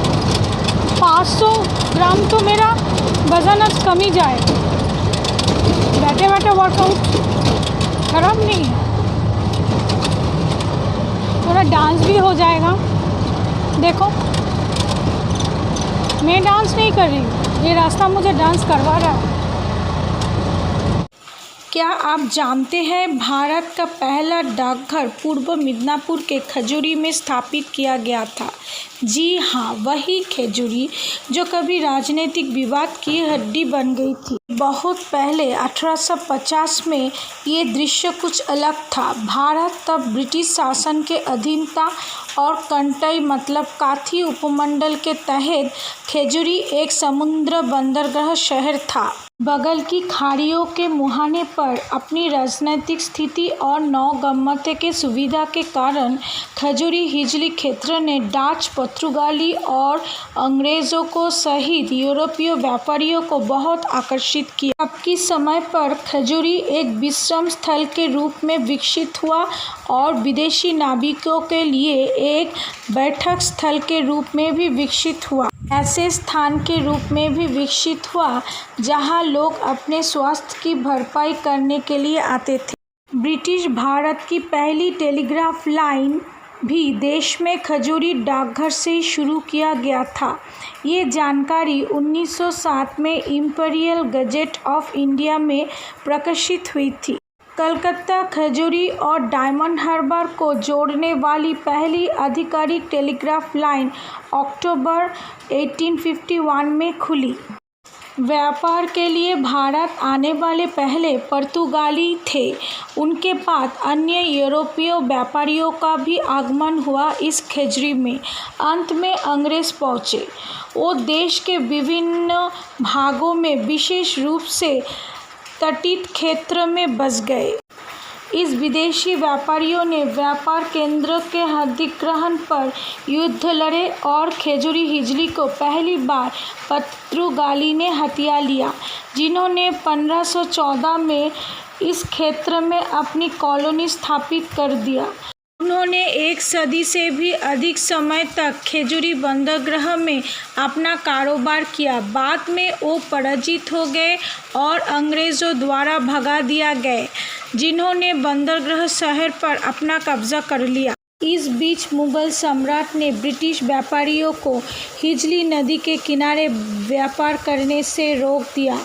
S1: 500 ग्राम तो मेरा वज़न आज कम ही जाए। बैठे बैठे वर्कआउट खराब नहीं है, थोड़ा डांस भी हो जाएगा। देखो, मैं डांस नहीं कर रही हूँ, ये रास्ता मुझे डांस करवा रहा है। क्या आप जानते हैं भारत का पहला डाकघर पूर्व मिदनापुर के खजूरी में स्थापित किया गया था? जी हाँ, वही खजूरी जो कभी राजनीतिक विवाद की हड्डी बन गई थी। बहुत पहले 1850 में ये दृश्य कुछ अलग था। भारत तब ब्रिटिश शासन के अधीन था और कंटई मतलब काथी उपमंडल के तहत खजूरी एक समुद्र बंदरगाह शहर था। बगल की खाड़ियों के मुहाने पर अपनी राजनीतिक स्थिति और नौगम्यता के सुविधा के कारण खजूरी हिजली क्षेत्र ने डच, पुर्तगाली और अंग्रेज़ों को सहित यूरोपीय व्यापारियों को बहुत आकर्षित किया। आपकी समय पर खजूरी एक विश्राम स्थल के रूप में विकसित हुआ और विदेशी नाविकों के लिए एक बैठक स्थल के रूप में भी विकसित हुआ। ऐसे स्थान के रूप में भी विकसित हुआ जहां लोग अपने स्वास्थ्य की भरपाई करने के लिए आते थे। ब्रिटिश भारत की पहली टेलीग्राफ लाइन भी देश में खजूरी डाकघर से ही शुरू किया गया था। ये जानकारी 1907 में इंपीरियल गजेट ऑफ इंडिया में प्रकाशित हुई थी। कलकत्ता, खजूरी और डायमंड हार्बर को जोड़ने वाली पहली आधिकारिक टेलीग्राफ लाइन अक्टूबर 1851 में खुली। व्यापार के लिए भारत आने वाले पहले पुर्तगाली थे। उनके बाद अन्य यूरोपीय व्यापारियों का भी आगमन हुआ इस खजूरी में। अंत में अंग्रेज पहुँचे। वो देश के विभिन्न भागों में विशेष रूप से तटीय क्षेत्र में बस गए। इस विदेशी व्यापारियों ने व्यापार केंद्र के अधिग्रहण पर युद्ध लड़े और खजूरी हिजली को पहली बार पुर्तगाली ने हथिया लिया, जिन्होंने 1514 में इस क्षेत्र में अपनी कॉलोनी स्थापित कर दिया। उन्होंने एक सदी से भी अधिक समय तक खजूरी बंदरगाह में अपना कारोबार किया। बाद में वो पराजित हो गए और अंग्रेज़ों द्वारा भगा दिया गए, जिन्होंने बंदरगाह शहर पर अपना कब्जा कर लिया। इस बीच मुगल सम्राट ने ब्रिटिश व्यापारियों को हिजली नदी के किनारे व्यापार करने से रोक दिया।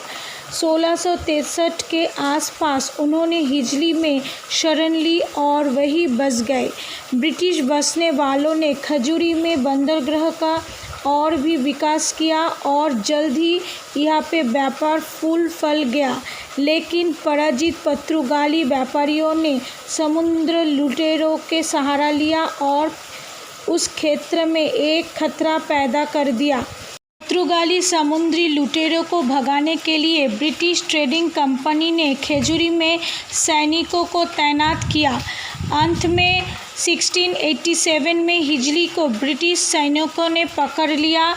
S1: 1663 के आसपास उन्होंने हिजली में शरण ली और वहीं बस गए। ब्रिटिश बसने वालों ने खजूरी में बंदरगाह का और भी विकास किया और जल्द ही यहाँ पे व्यापार फूल फल गया। लेकिन पराजित पुर्तगाली व्यापारियों ने समुद्र लुटेरों के सहारा लिया और उस क्षेत्र में एक खतरा पैदा कर दिया। पुर्तगाली समुद्री लुटेरों को भगाने के लिए ब्रिटिश ट्रेडिंग कंपनी ने खजूरी में सैनिकों को तैनात किया। अंत में 1687 में हिजली को ब्रिटिश सैनिकों ने पकड़ लिया।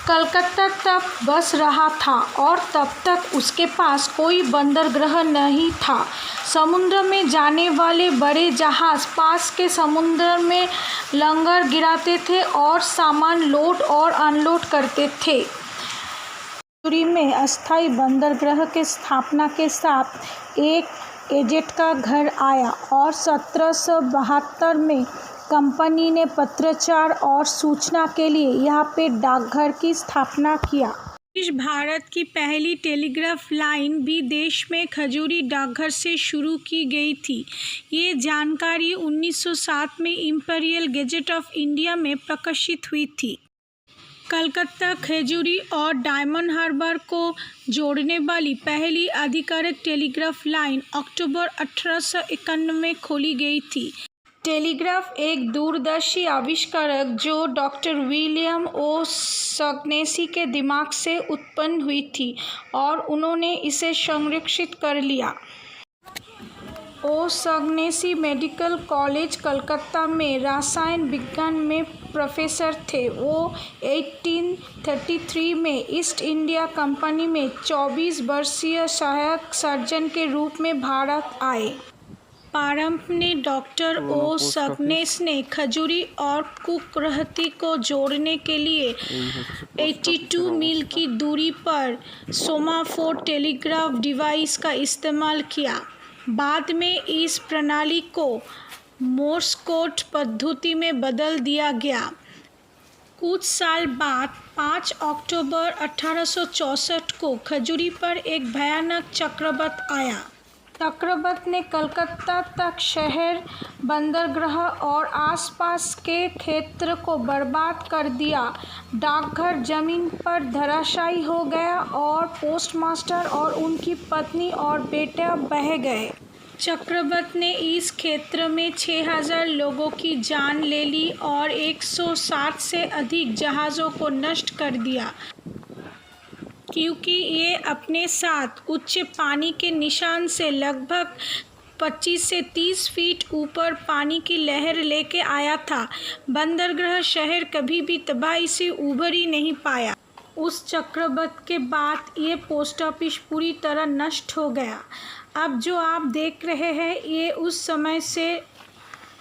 S1: कलकत्ता तक बस रहा था और तब तक उसके पास कोई बंदरगाह नहीं था। समुद्र में जाने वाले बड़े जहाज़ पास के समुद्र में लंगर गिराते थे और सामान लोड और अनलोड करते थे। खजूरी में अस्थायी बंदरगाह के स्थापना के साथ एक एजेंट का घर आया और 1772 में कंपनी ने पत्राचार और सूचना के लिए यहाँ पे डाकघर की स्थापना किया। ब्रिटिश भारत की पहली टेलीग्राफ लाइन भी देश में खजूरी डाकघर से शुरू की गई थी। ये जानकारी 1907 में इंपीरियल गजेट ऑफ इंडिया में प्रकाशित हुई थी। कलकत्ता, खजूरी और डायमंड हार्बर को जोड़ने वाली पहली आधिकारिक टेलीग्राफ लाइन अक्टूबर 1851 में खोली गई थी। टेलीग्राफ एक दूरदर्शी आविष्कारक जो डॉक्टर विलियम ओ शॉगनेसी के दिमाग से उत्पन्न हुई थी और उन्होंने इसे संरक्षित कर लिया। ओ शॉगनेसी मेडिकल कॉलेज कलकत्ता में रसायन विज्ञान में प्रोफेसर थे। वो 1833 में ईस्ट इंडिया कंपनी में 24 वर्षीय सहायक सर्जन के रूप में भारत आए। प्रारंभ में डॉक्टर ओ शॉगनेस ने खजूरी और कुकरहती को जोड़ने के लिए 82 मील की दूरी पर सोमाफोर टेलीग्राफ डिवाइस का इस्तेमाल किया। बाद में इस प्रणाली को मोर्स कोड पद्धति में बदल दिया गया। कुछ साल बाद 5 अक्टूबर 1864 को खजूरी पर एक भयानक चक्रवात आया। चक्रवात ने कलकत्ता तक शहर, बंदरगाह और आसपास के क्षेत्र को बर्बाद कर दिया। डाकघर जमीन पर धराशायी हो गया और पोस्टमास्टर और उनकी पत्नी और बेटा बह गए। चक्रवात ने इस क्षेत्र में 6000 लोगों की जान ले ली और 160 से अधिक जहाज़ों को नष्ट कर दिया। क्योंकि ये अपने साथ उच्च पानी के निशान से लगभग 25 से 30 फीट ऊपर पानी की लहर लेके आया था। बंदरगाह शहर कभी भी तबाही से उभर ही नहीं पाया। उस चक्रवात के बाद ये पोस्ट ऑफिस पूरी तरह नष्ट हो गया। अब जो आप देख रहे हैं ये उस समय से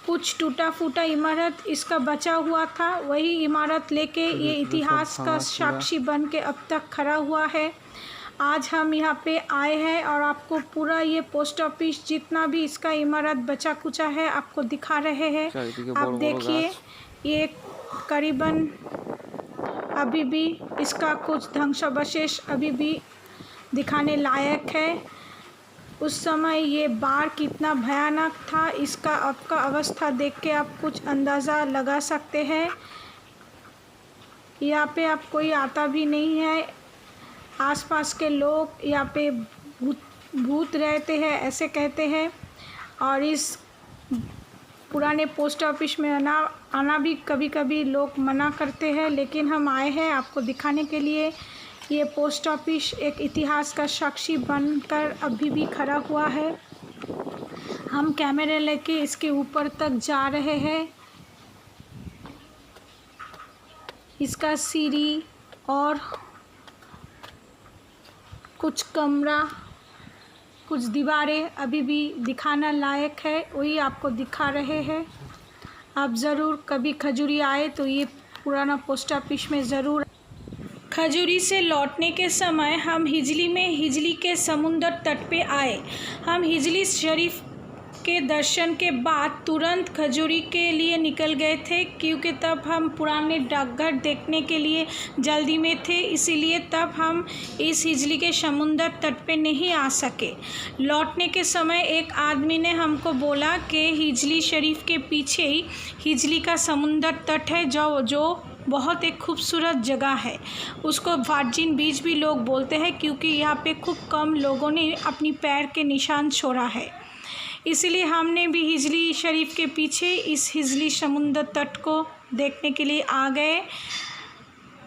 S1: कुछ टूटा फूटा इमारत इसका बचा हुआ था। वही इमारत लेके ये इतिहास का साक्षी बन के अब तक खड़ा हुआ है। आज हम यहाँ पे आए हैं और आपको पूरा ये पोस्ट ऑफिस जितना भी इसका इमारत बचा कुचा है आपको दिखा रहे हैं। आप देखिए ये करीबन अभी भी इसका कुछ ध्वंसावशेष अभी भी दिखाने लायक है। उस समय ये बाढ़ कितना भयानक था इसका आपका अवस्था देख के आप कुछ अंदाज़ा लगा सकते हैं। यहाँ पे अब कोई आता भी नहीं है। आसपास के लोग यहाँ पे भूत रहते हैं ऐसे कहते हैं। और इस पुराने पोस्ट ऑफिस में आना भी कभी कभी लोग मना करते हैं, लेकिन हम आए हैं आपको दिखाने के लिए। ये पोस्ट ऑफिस एक इतिहास का साक्षी बनकर अभी भी खड़ा हुआ है। हम कैमरे लेके इसके ऊपर तक जा रहे हैं। इसका सीढ़ी और कुछ कमरा कुछ दीवारें अभी भी दिखाना लायक है, वही आपको दिखा रहे हैं। आप ज़रूर कभी खजूरी आए तो ये पुराना पोस्ट ऑफिस में ज़रूर। खजूरी से लौटने के समय हम हिजली के समुंदर तट पे आए। हम हिजली शरीफ के दर्शन के बाद तुरंत खजूरी के लिए निकल गए थे, क्योंकि तब हम पुराने डाकघर देखने के लिए जल्दी में थे, इसीलिए तब हम इस हिजली के समुंदर तट पे नहीं आ सके। लौटने के समय एक आदमी ने हमको बोला कि हिजली शरीफ के पीछे ही हिजली का समुंदर तट है जो बहुत एक खूबसूरत जगह है। उसको वर्जिन बीच भी लोग बोलते हैं, क्योंकि यहाँ पे खूब कम लोगों ने अपनी पैर के निशान छोड़ा है। इसीलिए हमने भी हिजली शरीफ के पीछे इस हिजली समुंदर तट को देखने के लिए आ गए।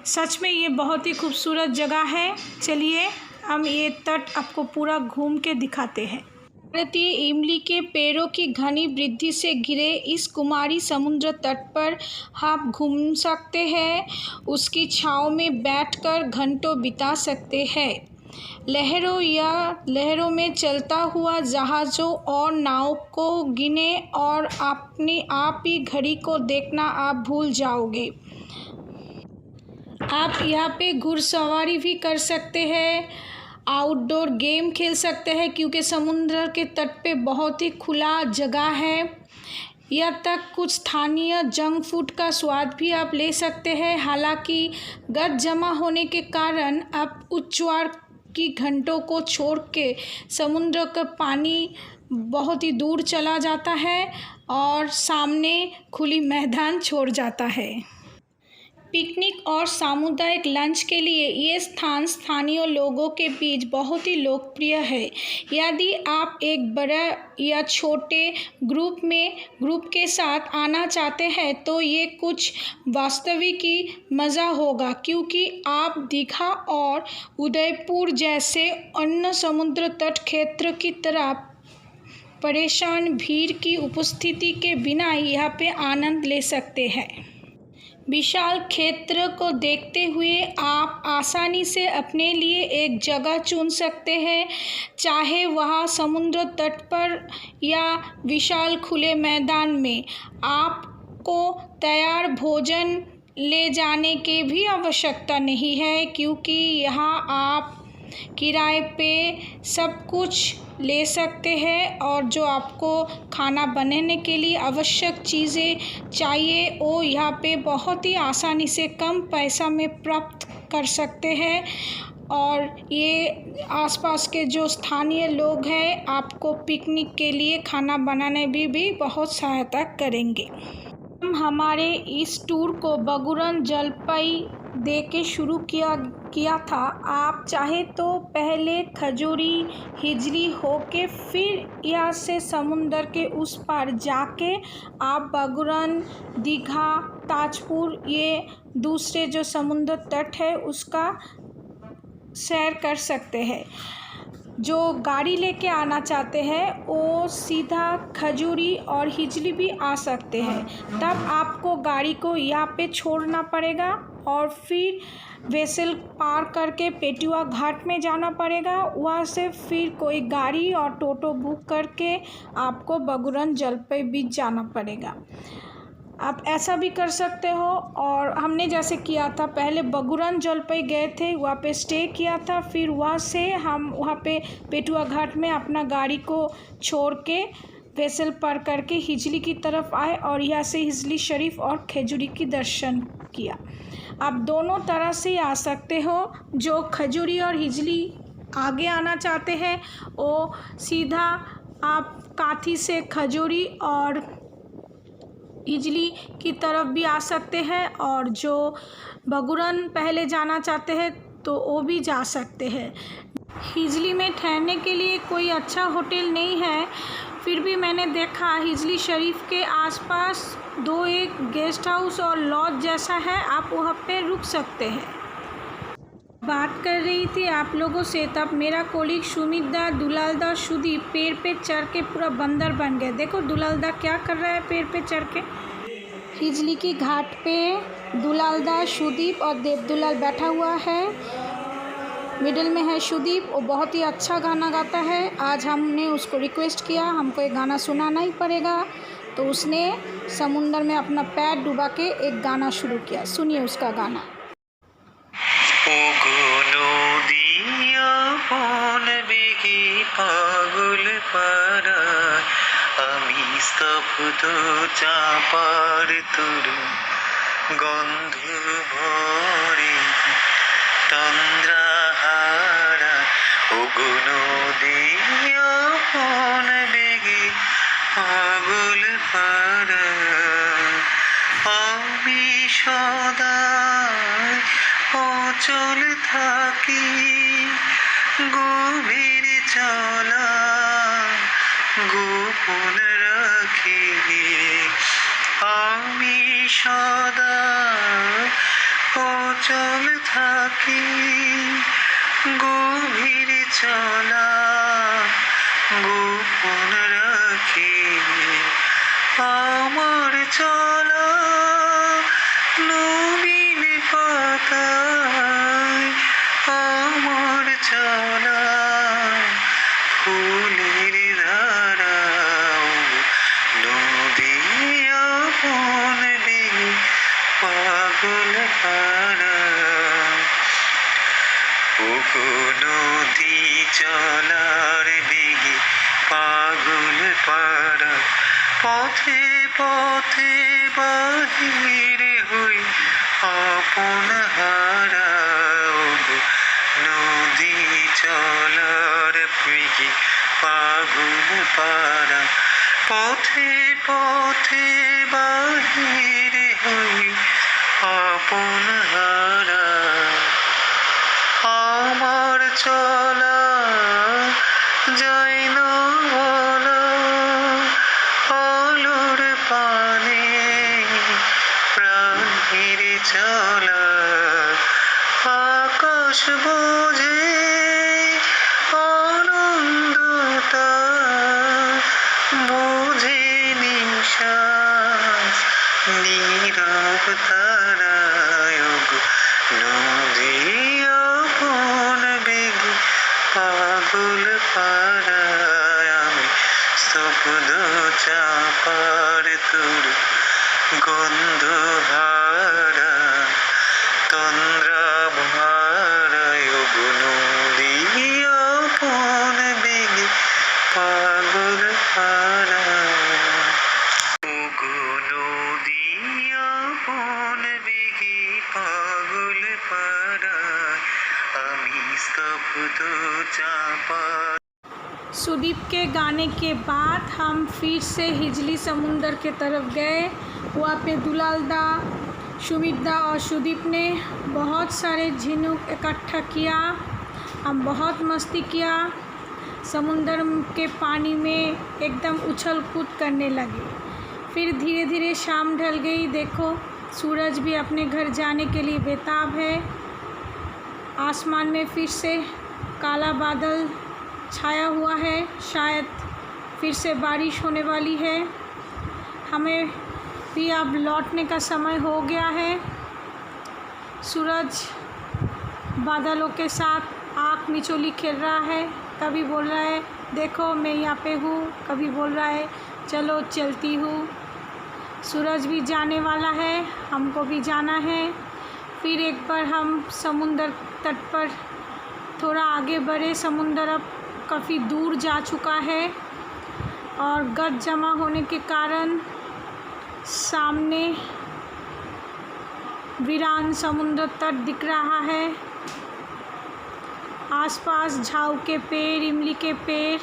S1: सच में ये बहुत ही खूबसूरत जगह है। चलिए हम ये तट आपको पूरा घूम के दिखाते हैं। भारतीय इमली के पेड़ों की घनी वृद्धि से घिरे इस कुमारी समुद्र तट पर आप घूम सकते हैं। उसकी छाँव में बैठकर घंटों बिता सकते हैं। लहरों में चलता हुआ जहाज़ों और नाव को गिने और अपने आप ही घड़ी को देखना आप भूल जाओगे। आप यहाँ पे घुड़सवारी भी कर सकते हैं, आउटडोर गेम खेल सकते हैं, क्योंकि समुद्र के तट पे बहुत ही खुला जगह है। यहाँ तक कुछ स्थानीय जंक फूड का स्वाद भी आप ले सकते हैं। हालांकि गर्द जमा होने के कारण आप उच्चवार की घंटों को छोड़ के समुद्र का पानी बहुत ही दूर चला जाता है और सामने खुली मैदान छोड़ जाता है। पिकनिक और सामुदायिक लंच के लिए ये स्थान स्थानीय लोगों के बीच बहुत ही लोकप्रिय है। यदि आप एक बड़ा या छोटे ग्रुप के साथ आना चाहते हैं तो ये कुछ वास्तविक ही मज़ा होगा, क्योंकि आप दीघा और उदयपुर जैसे अन्य समुद्र तट क्षेत्र की तरह परेशान भीड़ की उपस्थिति के बिना यहाँ पे आनंद ले सकते हैं। विशाल क्षेत्र को देखते हुए आप आसानी से अपने लिए एक जगह चुन सकते हैं, चाहे वह समुद्र तट पर या विशाल खुले मैदान में। आपको तैयार भोजन ले जाने की भी आवश्यकता नहीं है, क्योंकि यहाँ आप किराए पे सब कुछ ले सकते हैं और जो आपको खाना बनाने के लिए आवश्यक चीज़ें चाहिए वो यहाँ पे बहुत ही आसानी से कम पैसा में प्राप्त कर सकते हैं। और ये आसपास के जो स्थानीय लोग हैं आपको पिकनिक के लिए खाना बनाने में भी बहुत सहायता करेंगे। हम हमारे इस टूर को बगुरन जलपई दे के शुरू किया था। आप चाहे तो पहले खजूरी हिजली होके फिर यहाँ से समुंदर के उस पार जाके आप बगुरन, दीघा, ताजपुर ये दूसरे जो समुद्र तट है उसका सैर कर सकते हैं। जो गाड़ी लेके आना चाहते हैं वो सीधा खजूरी और हिजली भी आ सकते हैं। तब आपको गाड़ी को यहाँ पे छोड़ना पड़ेगा और फिर वेसल पार करके पेटुआ घाट में जाना पड़ेगा। वहाँ से फिर कोई गाड़ी और टोटो बुक करके आपको बगुरन जलपई बीच जाना पड़ेगा। आप ऐसा भी कर सकते हो। और हमने जैसे किया था, पहले बगुरन जलपई गए थे, वहाँ पे स्टे किया था, फिर वहाँ से हम वहाँ पे पेटुआ घाट में अपना गाड़ी को छोड़ के वेसल पार करके हिजली की तरफ आए और यहाँ से हिजली शरीफ और खजूरी की दर्शन किया। आप दोनों तरह से आ सकते हो। जो खजूरी और हिजली आगे आना चाहते हैं वो सीधा आप काथी से खजूरी और हिजली की तरफ भी आ सकते हैं, और जो बगुरन पहले जाना चाहते हैं तो वो भी जा सकते हैं। हिजली में ठहरने के लिए कोई अच्छा होटल नहीं है, फिर भी मैंने देखा हिजली शरीफ के आसपास एक गेस्ट हाउस और लॉज जैसा है, आप वहाँ पे रुक सकते हैं। बात कर रही थी आप लोगों से, तब मेरा कोलीग सुमित, दुलाल दा, सुदीप पेड़ पे चढ़ के पूरा बंदर बन गए। देखो दुलाल दा क्या कर रहा है पेड़ पे चढ़ के। हिजली की घाट पे दुलाल दा, सुदीप और देवदुलाल बैठा हुआ है। मिडिल में है सुदीप, वो बहुत ही अच्छा गाना गाता है। आज हमने उसको रिक्वेस्ट किया हमको एक गाना सुनाना ही पड़ेगा, तो उसने समुंदर में अपना पैर डुबा के एक गाना शुरू किया। सुनिए उसका गाना।
S6: পাগল পারা আমি স্তব্ধ চাপার তোর গন্ধ ভরে তন্দ্রাহারা ওগো নদিয়া কোন বেগে পাগল পারা আমি সদা অচল থাকি গভীর চলা গোপন রাখি আমি সদা অচল থাকি গভীর চলা গোপন রাখি আমার চলা নবীন পাতায় আমার চলা ফুলের ধারাও নদিয়া কোন বেগে পাগল পারা ওগো নদী চলার বেগে পাগল পারা পথে পথে বাহির হই আপন হারা ওগো নদী চলার বেগে পাগল পারা পথে পথে বাহির হই আপন হারা আমার চলা যায় না বলা আলোর পানে প্রাণীর চলা আকাশ বোঝে আনন্দতা বোঝে নিঃশ্বাস নীরব তারায় নদিয়া কোন বেগে পাগল পারায় আমি স্তব্ধ চাপার তোর গন্ধ হারা তন্দ্রা ভারায় নদিয়া কোন বেগে পাগল পারায় নদিয়া কোন বেগে পাগল পারায় আমি স্তব্ধ চাপা।
S1: सुदीप के गाने के बाद हम फिर से हिजली समुंदर के तरफ गए। वहाँ पे दुलाल दा, सुमित दा और सुदीप ने बहुत सारे झिनुक इकट्ठा किया। हम बहुत मस्ती किया, समुंदर के पानी में एकदम उछल कूद करने लगे। फिर धीरे धीरे शाम ढल गई। देखो सूरज भी अपने घर जाने के लिए बेताब है। आसमान में फिर से काला बादल छाया हुआ है, शायद फिर से बारिश होने वाली है। हमें भी अब लौटने का समय हो गया है। सूरज बादलों के साथ आँख मिचौली खेल रहा है, कभी बोल रहा है देखो मैं यहाँ पे हूँ, कभी बोल रहा है चलो चलती हूँ। सूरज भी जाने वाला है, हमको भी जाना है। फिर एक बार हम समुंदर तट पर थोड़ा आगे बढ़े। समुंदर अब काफ़ी दूर जा चुका है और गर्द जमा होने के कारण सामने वीरान समुद्र तट दिख रहा है। आसपास झाऊ के पेड़, इमली के पेड़।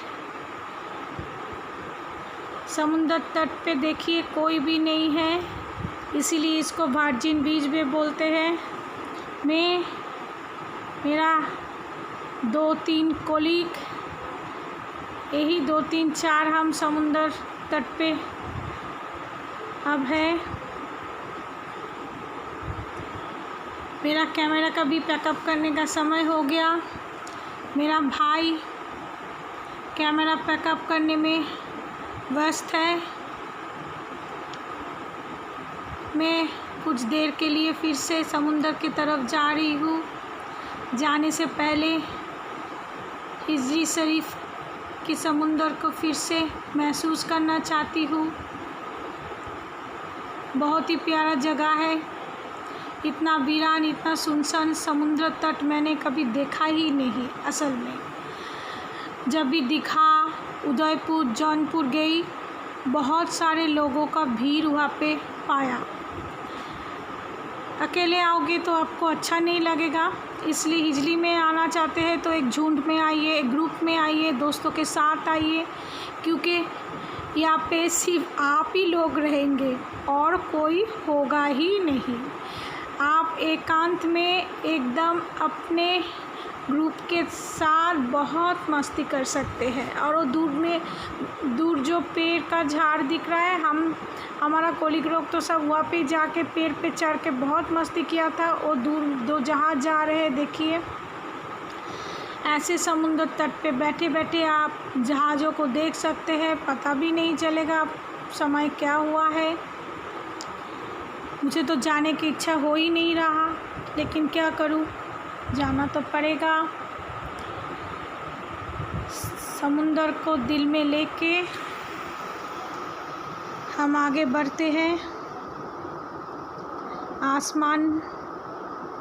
S1: समुद्र तट पे देखिए कोई भी नहीं है, इसीलिए इसको वर्जिन बीच भी बोलते हैं। मैं, मेरा 2-3 कोलीग, यही 2-3-4 हम समुद्र तट पे अब है। मेरा कैमरा का भी पैकअप करने का समय हो गया। मेरा भाई कैमरा पैकअप करने में व्यस्त है। मैं कुछ देर के लिए फिर से समुंदर की तरफ जा रही हूँ। जाने से पहले हिजली शरीफ की समुंदर को फिर से महसूस करना चाहती हूँ। बहुत ही प्यारा जगह है। इतना वीरान, इतना सुनसान समुद्र तट मैंने कभी देखा ही नहीं। असल में जब भी दिखा, उदयपुर, जौनपुर गई, बहुत सारे लोगों का भीड़ वहाँ पे पाया। अकेले आओगे तो आपको अच्छा नहीं लगेगा, इसलिए हिजली में आना चाहते हैं तो एक झुंड में आइए, एक ग्रुप में आइए, दोस्तों के साथ आइए, क्योंकि यहाँ पे सिर्फ आप ही लोग रहेंगे और कोई होगा ही नहीं। आप एकांत में एकदम अपने ग्रुप के साथ बहुत मस्ती कर सकते हैं। और वो दूर जो पेड़ का झाड़ दिख रहा है, हमारा कोलीग लोग तो सब वहाँ पे जाके पेड़ पे चढ़ के बहुत मस्ती किया था। और दूर 2 जहाज जा रहे हैं, देखिए। ऐसे समुद्र तट पे बैठे बैठे आप जहाज़ों को देख सकते हैं, पता भी नहीं चलेगा समय क्या हुआ है। मुझे तो जाने की इच्छा हो ही नहीं रहा, लेकिन क्या करूं, जाना तो पड़ेगा। समुंदर को दिल में लेके हम आगे बढ़ते हैं। आसमान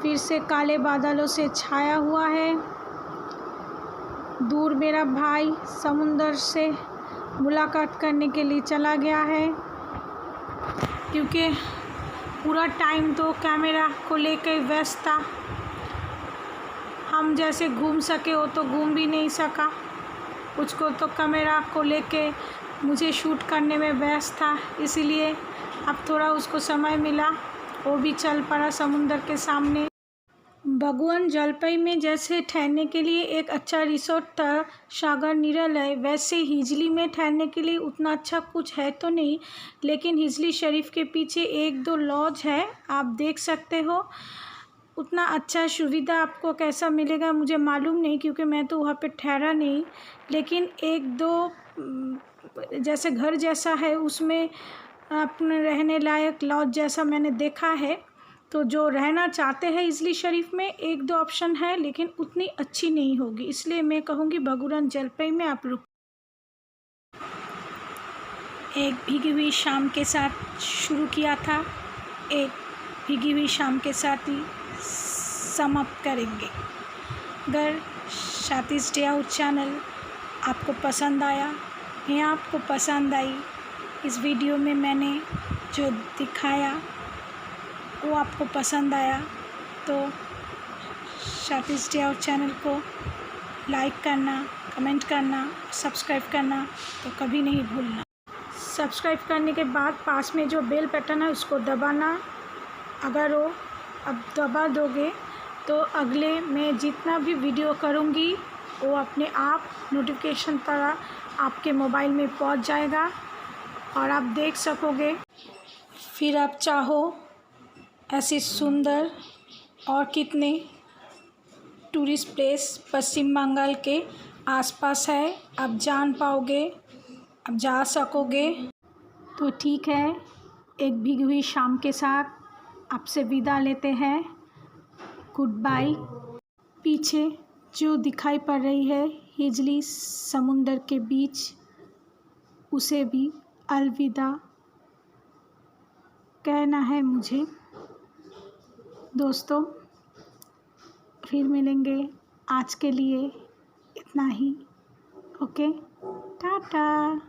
S1: फिर से काले बादलों से छाया हुआ है। दूर मेरा भाई समुंदर से मुलाकात करने के लिए चला गया है, क्योंकि पूरा टाइम तो कैमरा को लेकर व्यस्त था। हम जैसे घूम सके वो तो घूम भी नहीं सका, उसको तो कैमरा को लेके मुझे शूट करने में व्यस्त था, इसीलिए अब थोड़ा उसको समय मिला, वो भी चल पड़ा समुंदर के सामने। बगुवन जलपई में जैसे ठहरने के लिए एक अच्छा रिसोर्ट था, सागर निरालय, वैसे हिजली में ठहरने के लिए उतना अच्छा कुछ है तो नहीं, लेकिन हिजली शरीफ के पीछे 1-2 लॉज है, आप देख सकते हो। उतना अच्छा सुविधा आपको कैसा मिलेगा मुझे मालूम नहीं, क्योंकि मैं तो वहाँ पे ठहरा नहीं, लेकिन 1-2 जैसे घर जैसा है, उसमें अपने रहने लायक लॉज जैसा मैंने देखा है। तो जो रहना चाहते हैं हिजली शरीफ में 1-2 ऑप्शन है, लेकिन उतनी अच्छी नहीं होगी, इसलिए मैं कहूँगी बगुवन जलपई में आप रुक। एक भीगी हुई शाम के साथ शुरू किया था, एक भीगी हुई शाम के साथ ही समाप्त करेंगे। अगर शातीज डे आउट चैनल आपको पसंद आया या आपको पसंद आई, इस वीडियो में मैंने जो दिखाया वो आपको पसंद आया, तो शातीज डे आउट चैनल को लाइक करना, कमेंट करना, सब्सक्राइब करना तो कभी नहीं भूलना। सब्सक्राइब करने के बाद पास में जो बेल बटन है उसको दबाना। अगर वो अब दबा दोगे तो अगले मैं जितना भी वीडियो करूँगी वो अपने आप नोटिफिकेशन तरह आपके मोबाइल में पहुंच जाएगा और आप देख सकोगे। फिर आप चाहो ऐसे सुंदर और कितने टूरिस्ट प्लेस पश्चिम बंगाल के आसपास है। आप जान पाओगे, आप जा सकोगे। तो ठीक है, एक भीगी हुई शाम के साथ आपसे विदा लेते हैं। Good bye. पीछे जो दिखाई पड़ रही है हिजली समुंदर के बीच, उसे भी अलविदा कहना है मुझे। दोस्तों फिर मिलेंगे, आज के लिए इतना ही। ओके, टाटा।